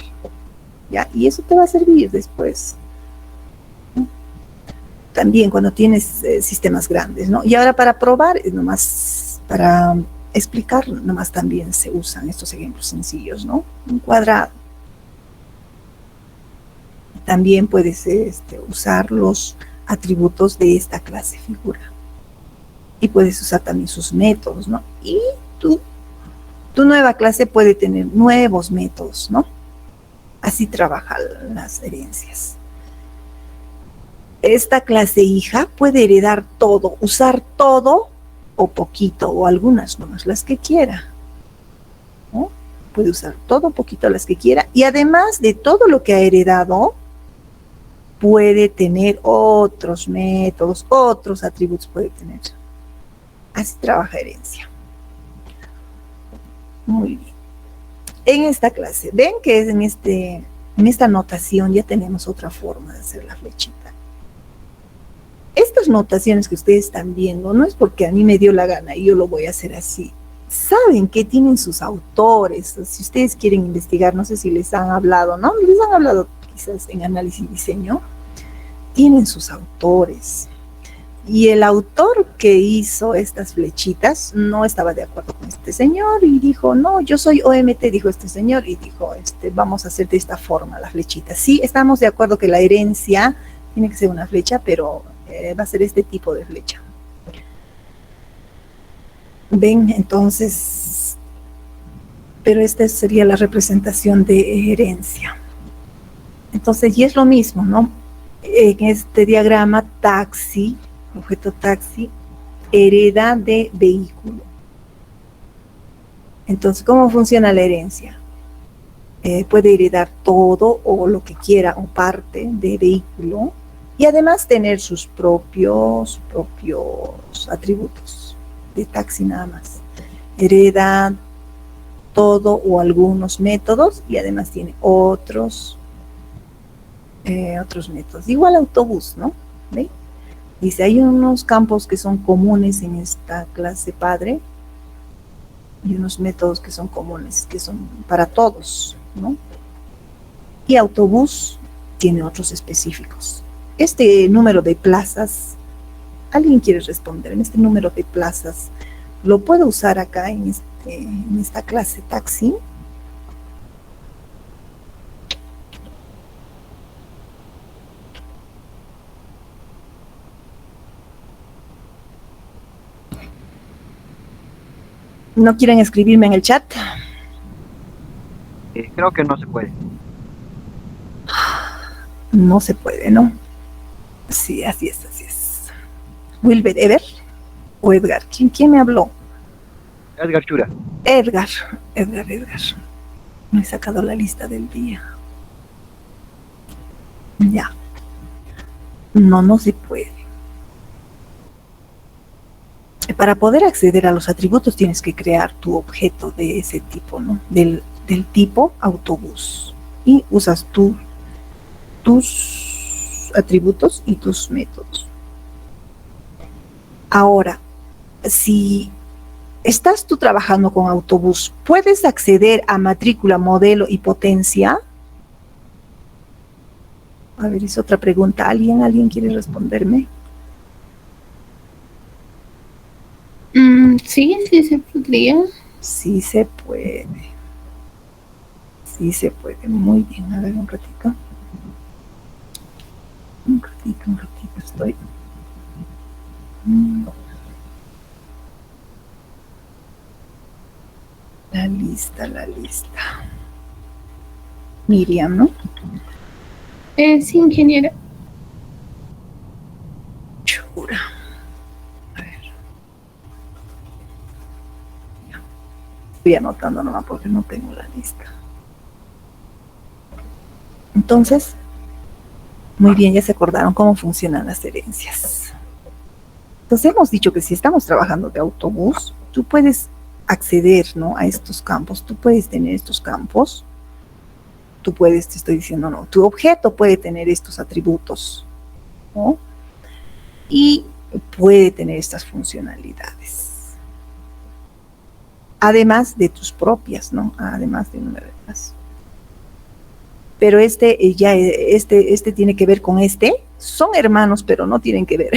S1: ¿ya? Y eso te va a servir después, ¿no? También cuando tienes sistemas grandes, ¿no? Y ahora para probar, nomás para explicar, nomás también se usan estos ejemplos sencillos, ¿no? Un cuadrado. También puedes usar los atributos de esta clase figura. Y puedes usar también sus métodos, ¿no? Y tu nueva clase puede tener nuevos métodos, ¿no? Así trabajan las herencias. Esta clase hija puede heredar todo, usar todo o poquito, o algunas nomás, las que quiera, ¿no? Puede usar todo o poquito, las que quiera. Y además de todo lo que ha heredado, puede tener otros métodos, otros atributos puede tener. Así trabaja herencia. Muy bien. En esta clase, ven que en esta notación ya tenemos otra forma de hacer la flechita. Estas notaciones que ustedes están viendo, no es porque a mí me dio la gana y yo lo voy a hacer así. Saben que tienen sus autores. Si ustedes quieren investigar, no sé si les han hablado, ¿no? Les han hablado quizás en análisis y diseño, tienen sus autores. Y el autor que hizo estas flechitas no estaba de acuerdo con este señor y dijo, no, yo soy OMT, dijo este señor, y dijo, vamos a hacer de esta forma la flechita. Sí, estamos de acuerdo que la herencia tiene que ser una flecha, pero va a ser este tipo de flecha. Ven, entonces, pero esta sería la representación de herencia. Entonces, y es lo mismo, ¿no? En este diagrama, taxi, objeto taxi, hereda de vehículo. Entonces, ¿cómo funciona la herencia? Puede heredar todo o lo que quiera o parte de vehículo y además tener sus propios atributos de taxi nada más. Hereda todo o algunos métodos y además tiene otros métodos. Igual autobús, ¿no? ¿Ve? Dice, hay unos campos que son comunes en esta clase padre y unos métodos que son comunes, que son para todos, ¿no? Y autobús tiene otros específicos. Este número de plazas, ¿alguien quiere responder? En este número de plazas, ¿lo puedo usar acá en esta clase taxi? ¿No quieren escribirme en el chat?
S2: Creo que no se puede.
S1: No se puede, ¿no? Sí, así es, así es. Wilber, Ever o Edgar. ¿Quién me habló?
S2: Edgar Chura.
S1: Edgar. Me he sacado la lista del día. Ya. No se puede. Para poder acceder a los atributos tienes que crear tu objeto de ese tipo, ¿no? Del tipo autobús. Y usas tus atributos y tus métodos. Ahora, si estás tú trabajando con autobús, ¿puedes acceder a matrícula, modelo y potencia? A ver, es otra pregunta. ¿Alguien quiere responderme?
S3: Sí se podría.
S1: Sí se puede. Sí se puede. Muy bien. A ver, un ratito. Un ratito estoy. La lista. Miriam, ¿no?
S3: Sí, ingeniera.
S1: Chura. A ver. Estoy anotando nomás porque no tengo la lista. Entonces, muy bien, ya se acordaron cómo funcionan las herencias. Entonces hemos dicho que si estamos trabajando de autobús, tú puedes acceder, ¿no?, a estos campos, tú puedes tener estos campos, tú puedes, te estoy diciendo, no, tu objeto puede tener estos atributos, ¿no? Y puede tener estas funcionalidades. Además de tus propias, ¿no? Además de una de más. Pero este tiene que ver con este. Son hermanos, pero no tienen que ver.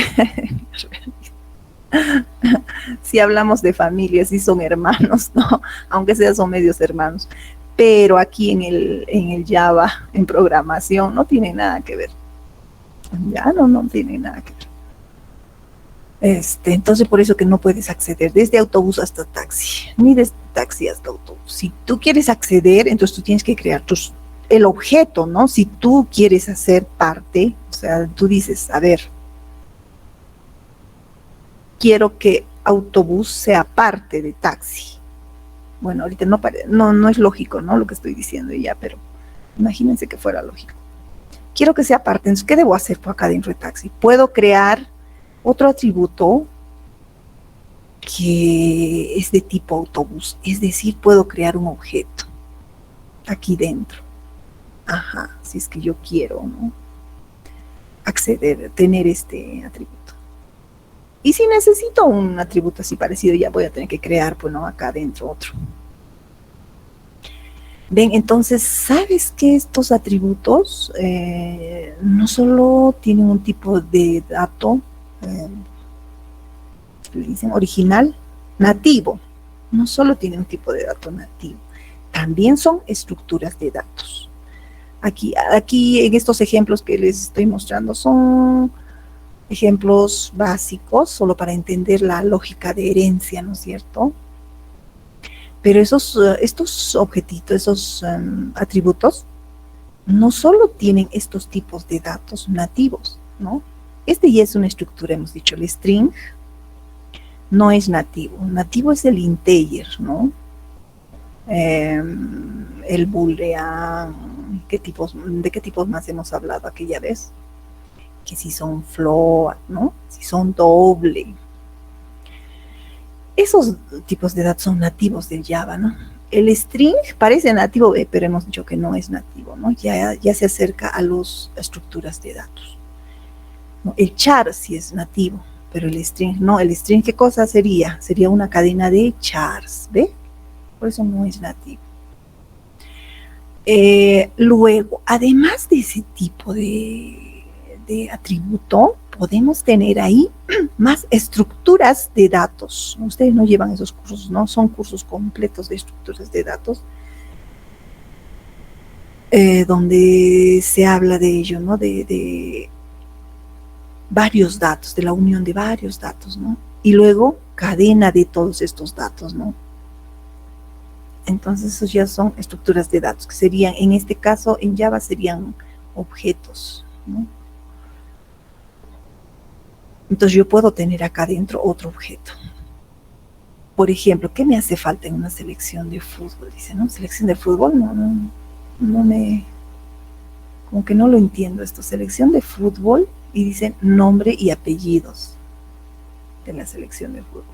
S1: Si hablamos de familia, sí son hermanos, ¿no? Aunque sea son medios hermanos. Pero aquí en el Java, en programación, no tiene nada que ver. Ya no tiene nada que ver. Entonces por eso que no puedes acceder desde autobús hasta taxi, ni desde taxi hasta autobús. Si tú quieres acceder, entonces tú tienes que crear el objeto, ¿no? Si tú quieres hacer parte, o sea, tú dices, a ver, quiero que autobús sea parte de taxi. Bueno, ahorita no es lógico, ¿no?, lo que estoy diciendo ya, pero imagínense que fuera lógico. Quiero que sea parte, entonces, ¿qué debo hacer por acá dentro de taxi? Puedo crear otro atributo que es de tipo autobús, es decir, puedo crear un objeto aquí dentro. Ajá, si es que yo quiero, ¿no?, acceder, tener este atributo. Y si necesito un atributo así parecido, ya voy a tener que crear, pues, ¿no?, acá adentro otro. Ven, entonces, ¿sabes que estos atributos no solo tienen un tipo de dato, le dicen original, nativo? No solo tienen un tipo de dato nativo, también son estructuras de datos. Aquí en estos ejemplos que les estoy mostrando son ejemplos básicos, solo para entender la lógica de herencia, ¿no es cierto? Pero estos objetitos, esos atributos, no solo tienen estos tipos de datos nativos, ¿no? Este ya es una estructura, hemos dicho, el string no es nativo. Nativo es el integer, ¿no? El boolean, ¿de qué tipos más hemos hablado aquella vez? Que si son float, ¿no? Si son doble. Esos tipos de datos son nativos del Java, ¿no? El string parece nativo, pero hemos dicho que no es nativo, ¿no? Ya se acerca a las estructuras de datos, ¿no? El char sí es nativo, pero el string no. El string, ¿qué cosa sería? Sería una cadena de chars, ¿ve? por eso no es nativo. Luego, además de ese tipo de atributo, podemos tener ahí más estructuras de datos. Ustedes no llevan esos cursos, ¿no? Son cursos completos de estructuras de datos, donde se habla de ello, ¿no? De varios datos, de la unión de varios datos, ¿no? Y luego, cadena de todos estos datos, ¿no? Entonces, esos ya son estructuras de datos, que serían, en este caso, en Java serían objetos, ¿no? Entonces, yo puedo tener acá dentro otro objeto. Por ejemplo, ¿qué me hace falta en una selección de fútbol? Dice, ¿no? Selección de fútbol, como que no lo entiendo esto. Selección de fútbol, y dicen nombre y apellidos de la selección de fútbol.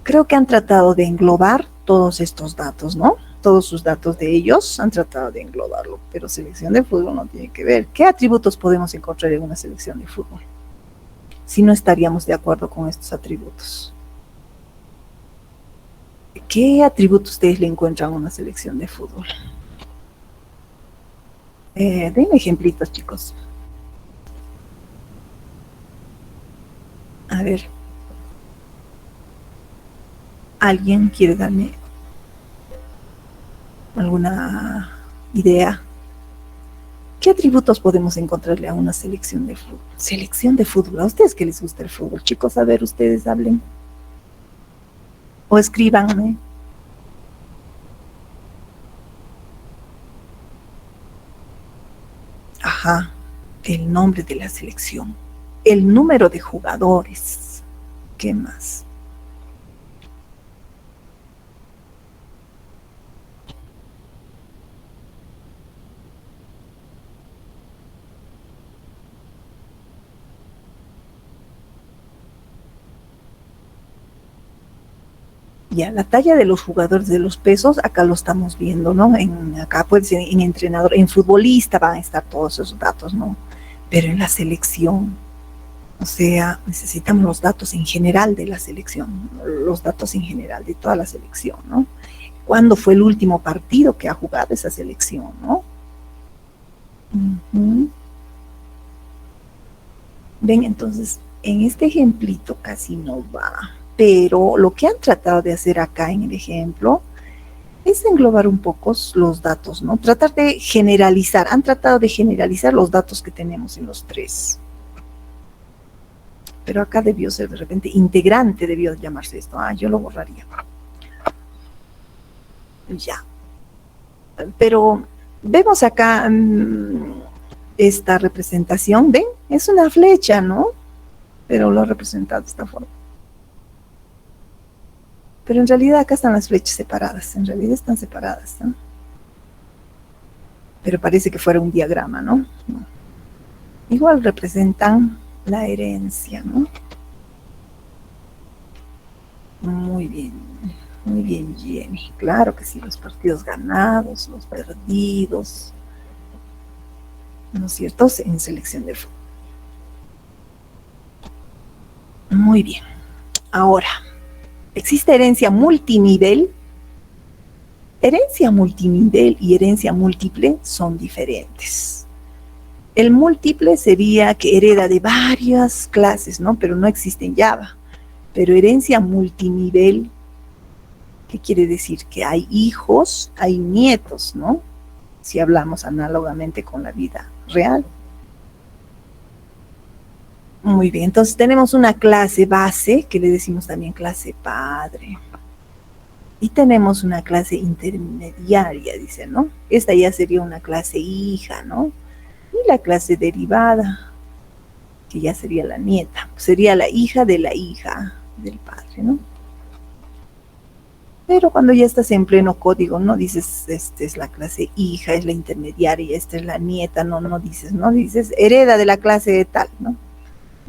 S1: Creo que han tratado de englobar todos estos datos, ¿no? Todos sus datos de ellos han tratado de englobarlo, pero selección de fútbol no tiene que ver. ¿Qué atributos podemos encontrar en una selección de fútbol? Si no estaríamos de acuerdo con estos atributos. ¿Qué atributos ustedes le encuentran a una selección de fútbol? Denme ejemplitos, chicos. A ver. ¿Alguien quiere darme alguna idea? ¿Qué atributos podemos encontrarle a una selección de fútbol? Selección de fútbol. ¿A ustedes que les gusta el fútbol? Chicos, a ver, ustedes hablen. O escríbanme. Ajá, el nombre de la selección. El número de jugadores. ¿Qué más? Ya, la talla de los jugadores, de los pesos, acá lo estamos viendo, ¿no? Acá puede ser en entrenador, en futbolista van a estar todos esos datos, ¿no? Pero en la selección, o sea, necesitamos los datos en general de la selección, los datos en general de toda la selección, ¿no? ¿Cuándo fue el último partido que ha jugado esa selección, ¿no? Ven, entonces, en este ejemplito casi no va. Pero lo que han tratado de hacer acá en el ejemplo es englobar un poco los datos, ¿no? Tratar de generalizar, han tratado de generalizar los datos que tenemos en los tres. Pero acá debió ser de repente integrante, debió llamarse esto. Yo lo borraría. Ya. Pero vemos acá esta representación, ¿ven? Es una flecha, ¿no? Pero lo ha representado de esta forma. Pero en realidad acá están las flechas separadas, en realidad están separadas, ¿no? Pero parece que fuera un diagrama, ¿no? No. Igual representan la herencia, ¿no? Muy bien, Jenny. Claro que sí, los partidos ganados, los perdidos, ¿no es cierto? En selección de fútbol. Muy bien. Ahora, ¿existe herencia multinivel? Herencia multinivel y herencia múltiple son diferentes. El múltiple sería que hereda de varias clases, ¿no? Pero no existe en Java. Pero herencia multinivel, ¿qué quiere decir? Que hay hijos, hay nietos, ¿no? Si hablamos análogamente con la vida real. Muy bien, entonces tenemos una clase base, que le decimos también clase padre. Y tenemos una clase intermediaria, dice, ¿no? Esta ya sería una clase hija, ¿no? Y la clase derivada, que ya sería la nieta, sería la hija de la hija del padre, ¿no? Pero cuando ya estás en pleno código, no dices, esta es la clase hija, es la intermediaria, esta es la nieta, no dices, hereda de la clase de tal, ¿no?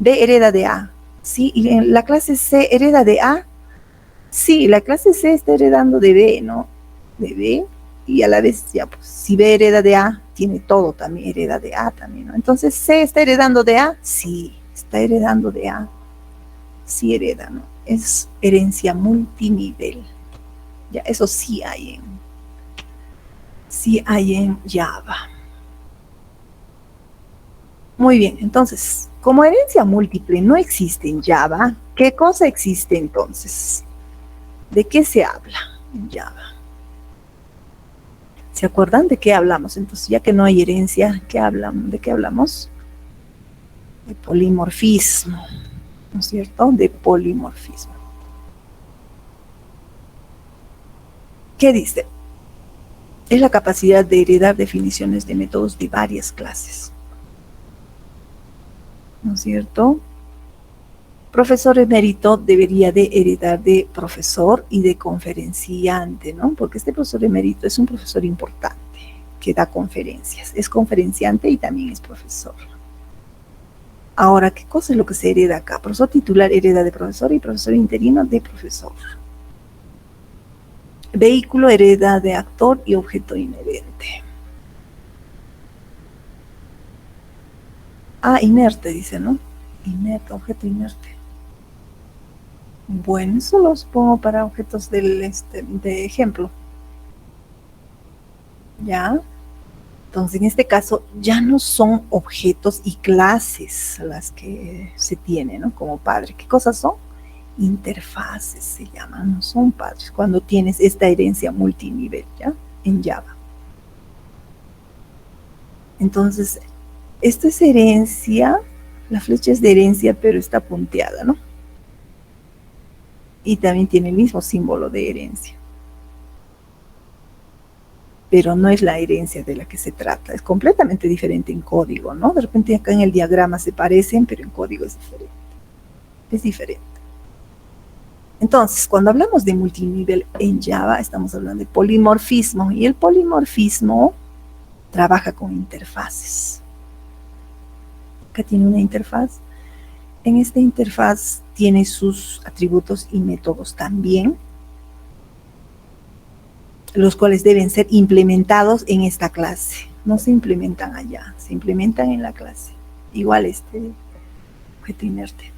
S1: B hereda de A, ¿sí? Y en la clase C hereda de A, sí, la clase C está heredando de B, ¿no? De B, y a la vez, ya, pues, si B hereda de A, tiene todo también, hereda de A también, ¿no? Entonces, ¿C está heredando de A? Sí, está heredando de A, sí hereda, ¿no? Es herencia multinivel. Ya, eso sí hay en Java. Muy bien, entonces, como herencia múltiple no existe en Java, ¿qué cosa existe entonces? ¿De qué se habla en Java? ¿Se acuerdan de qué hablamos? Entonces, ya que no hay herencia, ¿de qué hablamos? De polimorfismo, ¿no es cierto? De polimorfismo. ¿Qué dice? Es la capacidad de heredar definiciones de métodos de varias clases, ¿no es cierto? Profesor emérito debería de heredar de profesor y de conferenciante, ¿no? Porque este profesor emérito es un profesor importante que da conferencias, es conferenciante y también es profesor. Ahora, ¿qué cosa es lo que se hereda acá? Profesor titular hereda de profesor y profesor interino de profesor. Vehículo hereda de actor y objeto inherente. Ah, inerte, dice, ¿no? Inerte, objeto inerte. Bueno, eso lo supongo para objetos de ejemplo. ¿Ya? Entonces, en este caso, ya no son objetos y clases las que se tienen, ¿no? Como padre. ¿Qué cosas son? Interfaces se llaman, no son padres. Cuando tienes esta herencia multinivel, ¿ya? En Java. Entonces, esto es herencia, la flecha es de herencia, pero está punteada, ¿no? Y también tiene el mismo símbolo de herencia. Pero no es la herencia de la que se trata, es completamente diferente en código, ¿no? De repente acá en el diagrama se parecen, pero en código es diferente. Es diferente. Entonces, cuando hablamos de multinivel en Java, estamos hablando de polimorfismo, y el polimorfismo trabaja con interfaces. Acá tiene una interfaz. En esta interfaz tiene sus atributos y métodos también, los cuales deben ser implementados en esta clase. No se implementan allá, se implementan en la clase. Igual este objeto inerte.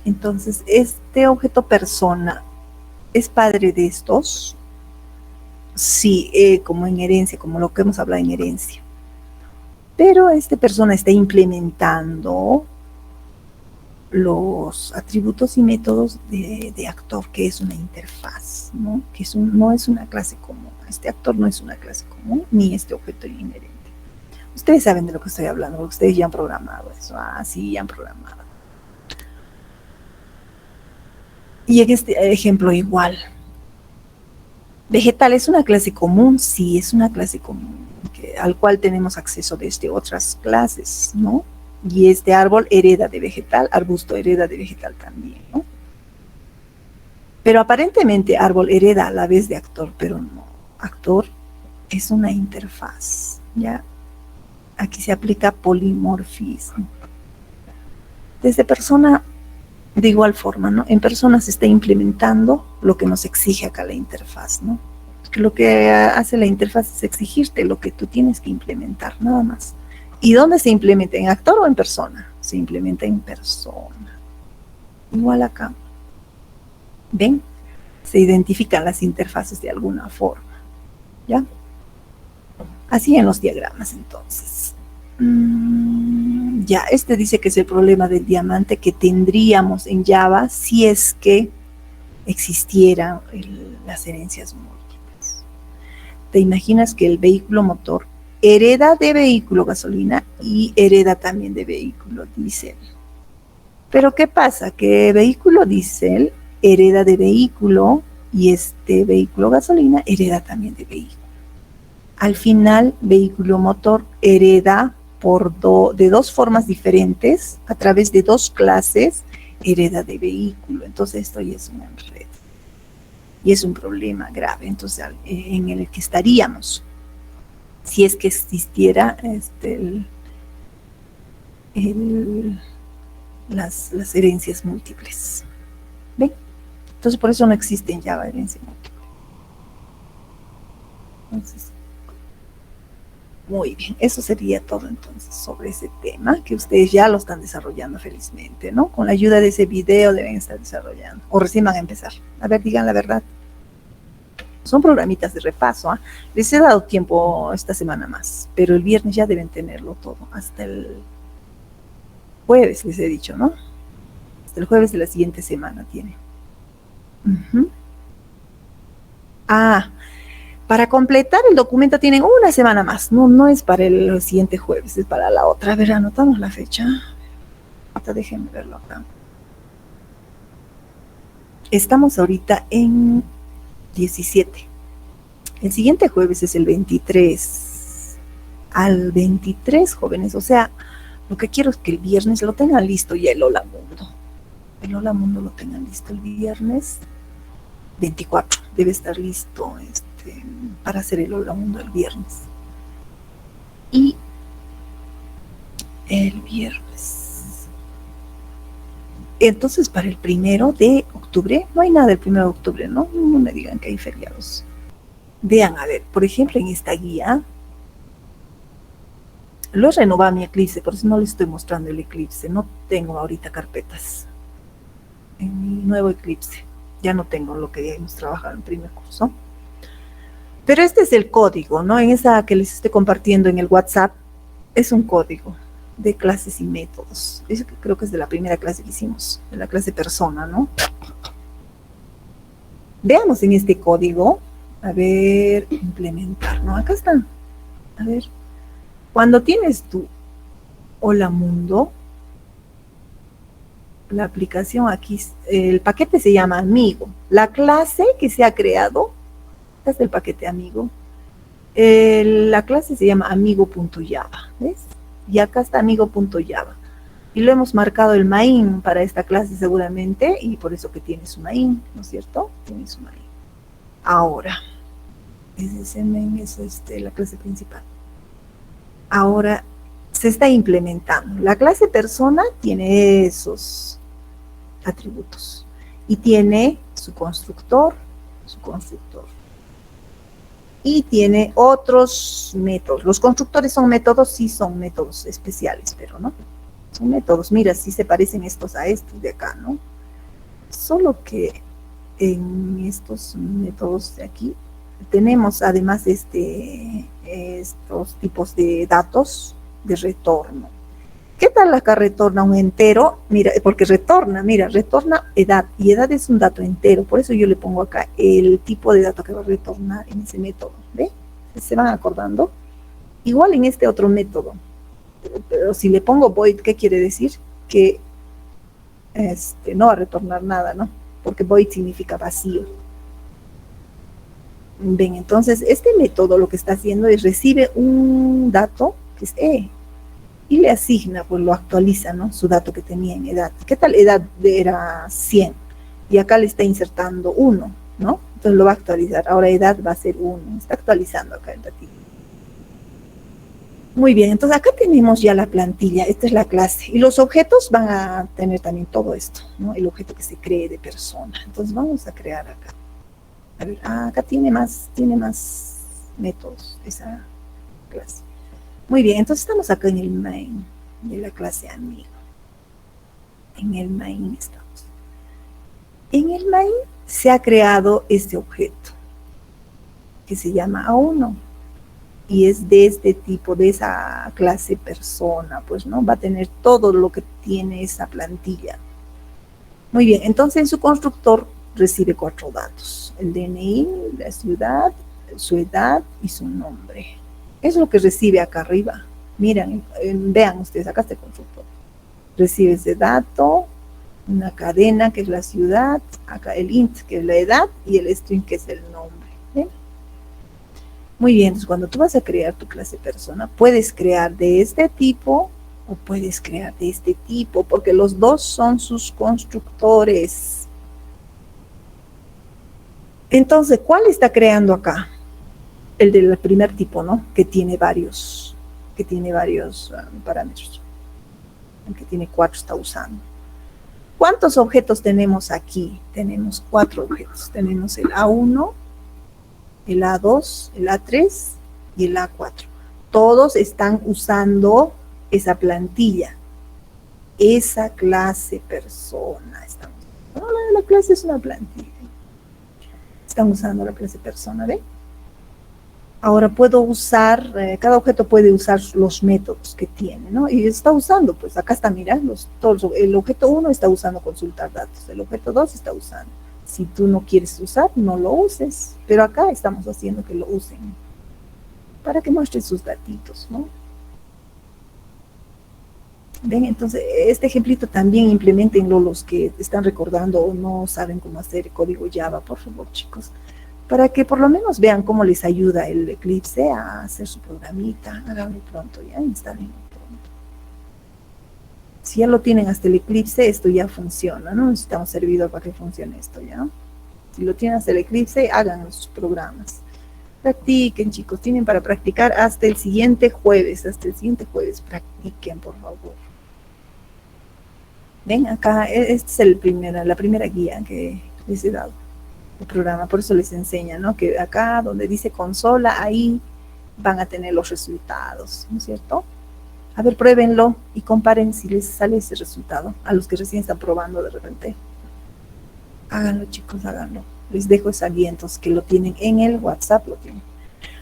S1: Entonces, este objeto persona es padre de estos. Sí, como en herencia, como lo que hemos hablado en herencia. Pero esta persona está implementando los atributos y métodos de actor, que es una interfaz, ¿no? Que no es una clase común. Este actor no es una clase común, ni este objeto inherente. Ustedes saben de lo que estoy hablando, porque ustedes ya han programado eso. Ah, sí, ya han programado. Y en este ejemplo igual. Vegetal es una clase común, sí, es una clase común, al cual tenemos acceso desde otras clases, ¿no? Y este árbol hereda de vegetal, arbusto hereda de vegetal también, ¿no? Pero aparentemente árbol hereda a la vez de actor, pero no. Actor es una interfaz, ¿ya? Aquí se aplica polimorfismo. Desde persona, de igual forma, ¿no? En persona se está implementando lo que nos exige acá la interfaz, ¿no? Lo que hace la interfaz es exigirte lo que tú tienes que implementar, nada más. ¿Y dónde se implementa? ¿En actor o en persona? Se implementa en persona. Igual acá. ¿Ven? Se identifican las interfaces de alguna forma. ¿Ya? Así en los diagramas, entonces. Ya, este dice que es el problema del diamante que tendríamos en Java si es que existieran las herencias múltiples. ¿Te imaginas que el vehículo motor hereda de vehículo gasolina y hereda también de vehículo diésel? Pero ¿qué pasa? Que vehículo diésel hereda de vehículo y este vehículo gasolina hereda también de vehículo. Al final, vehículo motor hereda de dos formas diferentes, a través de dos clases, hereda de vehículo. Entonces esto ya es un enredo. Y es un problema grave, entonces, en el que estaríamos, si es que existiera las herencias múltiples. ¿Ven? Entonces por eso no existe en Java herencia múltiple. Entonces, Muy bien, eso sería todo entonces sobre ese tema, que ustedes ya lo están desarrollando felizmente, ¿no? Con la ayuda de ese video deben estar desarrollando, o recién van a empezar. A ver, digan la verdad. Son programitas de repaso, ¿ah? Les he dado tiempo esta semana más, pero el viernes ya deben tenerlo todo, hasta el jueves les he dicho, ¿no? Hasta el jueves de la siguiente semana tiene. Para completar el documento tienen una semana más, no es para el siguiente jueves, es para la otra. A ver, anotamos la fecha. Ahorita déjenme verlo acá. Estamos ahorita en 17. El siguiente jueves es el 23. Al 23, jóvenes, o sea, lo que quiero es que el viernes lo tengan listo ya el Hola Mundo. El Hola Mundo lo tengan listo el viernes 24. Debe estar listo para hacer el Hola Mundo el viernes. Y el viernes. Entonces, para el 1 de octubre, no hay nada del 1 de octubre, ¿no? No me digan que hay feriados. Vean, a ver, por ejemplo, en esta guía, lo he renovado mi Eclipse, por eso no les estoy mostrando el Eclipse. No tengo ahorita carpetas en mi nuevo Eclipse. Ya no tengo lo que hemos trabajado en el primer curso. Pero este es el código, ¿no? En esa que les estoy compartiendo en el WhatsApp, es un código de clases y métodos. Eso creo que es de la primera clase que hicimos, de la clase persona, ¿no? Veamos en este código, a ver, implementar, ¿no? Acá está. A ver, cuando tienes tu Hola Mundo, la aplicación aquí, el paquete se llama Amigo. La clase que se ha creado, este es el paquete Amigo. La clase se llama amigo.java, ¿ves? Y acá está amigo.java. Y lo hemos marcado el main para esta clase seguramente, y por eso que tiene su main, ¿no es cierto? Tiene su main. Ahora, ese main es la clase principal. Ahora se está implementando. La clase persona tiene esos atributos y tiene su constructor, y tiene otros métodos. Los constructores son métodos, sí son métodos especiales, pero no, son métodos. Mira, sí se parecen estos a estos de acá, ¿no? Solo que en estos métodos de aquí tenemos además estos tipos de datos de retorno. ¿Qué tal acá retorna un entero? Mira, porque retorna edad, y edad es un dato entero, por eso yo le pongo acá el tipo de dato que va a retornar en ese método, ¿ve? ¿Se van acordando? Igual en este otro método, pero si le pongo void, ¿qué quiere decir? Que no va a retornar nada, ¿no? Porque void significa vacío. Ven, entonces este método lo que está haciendo es recibe un dato que es y le asigna, pues lo actualiza, ¿no? Su dato que tenía en edad. ¿Qué tal edad era 100? Y acá le está insertando 1, ¿no? Entonces lo va a actualizar. Ahora edad va a ser 1. Está actualizando acá el datito. Muy bien, entonces acá tenemos ya la plantilla. Esta es la clase. Y los objetos van a tener también todo esto, ¿no? El objeto que se cree de persona. Entonces vamos a crear acá. A ver, acá tiene más métodos esa clase. Muy bien, entonces estamos acá en el main de la clase amigo. En el main estamos. En el main se ha creado este objeto que se llama A1 y es de este tipo, de esa clase persona, pues, ¿no? Va a tener todo lo que tiene esa plantilla. Muy bien, entonces en su constructor recibe 4 datos: el DNI, la ciudad, su edad y su nombre. Es lo que recibe acá arriba. Miren, vean ustedes, acá está el constructor. Recibe ese dato, una cadena que es la ciudad, acá el int que es la edad y el string que es el nombre. ¿Ven? Muy bien, entonces cuando tú vas a crear tu clase persona, puedes crear de este tipo o puedes crear de este tipo, porque los dos son sus constructores. Entonces, ¿cuál está creando acá? El del primer tipo, ¿no? Que tiene varios parámetros. El que tiene 4 está usando. ¿Cuántos objetos tenemos aquí? Tenemos 4 objetos. Tenemos el A1, el A2, el A3 y el A4. todos están usando esa plantilla. Esa clase persona. La clase es una plantilla. Están usando la clase persona, ¿ve? Ahora puedo usar, cada objeto puede usar los métodos que tiene, ¿no? Y está usando, pues acá está, mira, el objeto 1 está usando consultar datos, el objeto 2 está usando. Si tú no quieres usar, no lo uses, pero acá estamos haciendo que lo usen para que muestren sus datitos, ¿no? Ven, entonces, este ejemplito también implementenlo los que están recordando o no saben cómo hacer código Java, por favor, chicos, para que por lo menos vean cómo les ayuda el Eclipse a hacer su programita. Háganlo pronto, ya, instálenlo pronto. Si ya lo tienen hasta el Eclipse, esto ya funciona, no necesitamos servidor para que funcione esto, ya. Si lo tienen hasta el Eclipse, hagan sus programas. Practiquen, chicos, tienen para practicar hasta el siguiente jueves, practiquen, por favor. Ven, acá, esta es la primera guía que les he dado. El programa, por eso les enseña, ¿no? Que acá donde dice consola, ahí van a tener los resultados, ¿no es cierto? A ver, pruébenlo y comparen si les sale ese resultado a los que recién están probando de repente. Háganlo, chicos, háganlo. Les dejo esa guía, entonces, que lo tienen en el WhatsApp, lo tienen.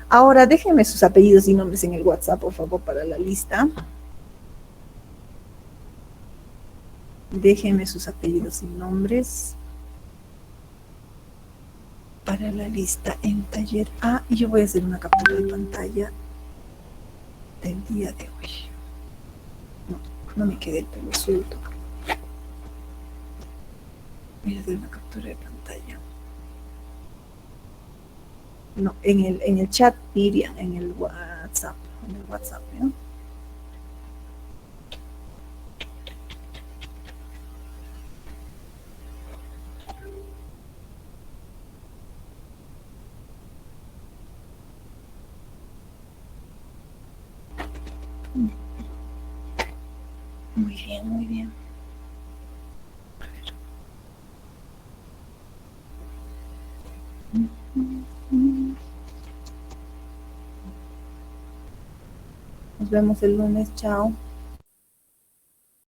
S1: Ahora, déjenme sus apellidos y nombres en el WhatsApp, por favor, para la lista. Déjenme sus apellidos y nombres para la lista en taller A, y yo voy a hacer una captura de pantalla del día de hoy. No me quede el pelo suelto. Voy a hacer una captura de pantalla. No, en el chat, Miriam, en el WhatsApp, ¿no? Muy bien, muy bien. A ver. Nos vemos el lunes, chao.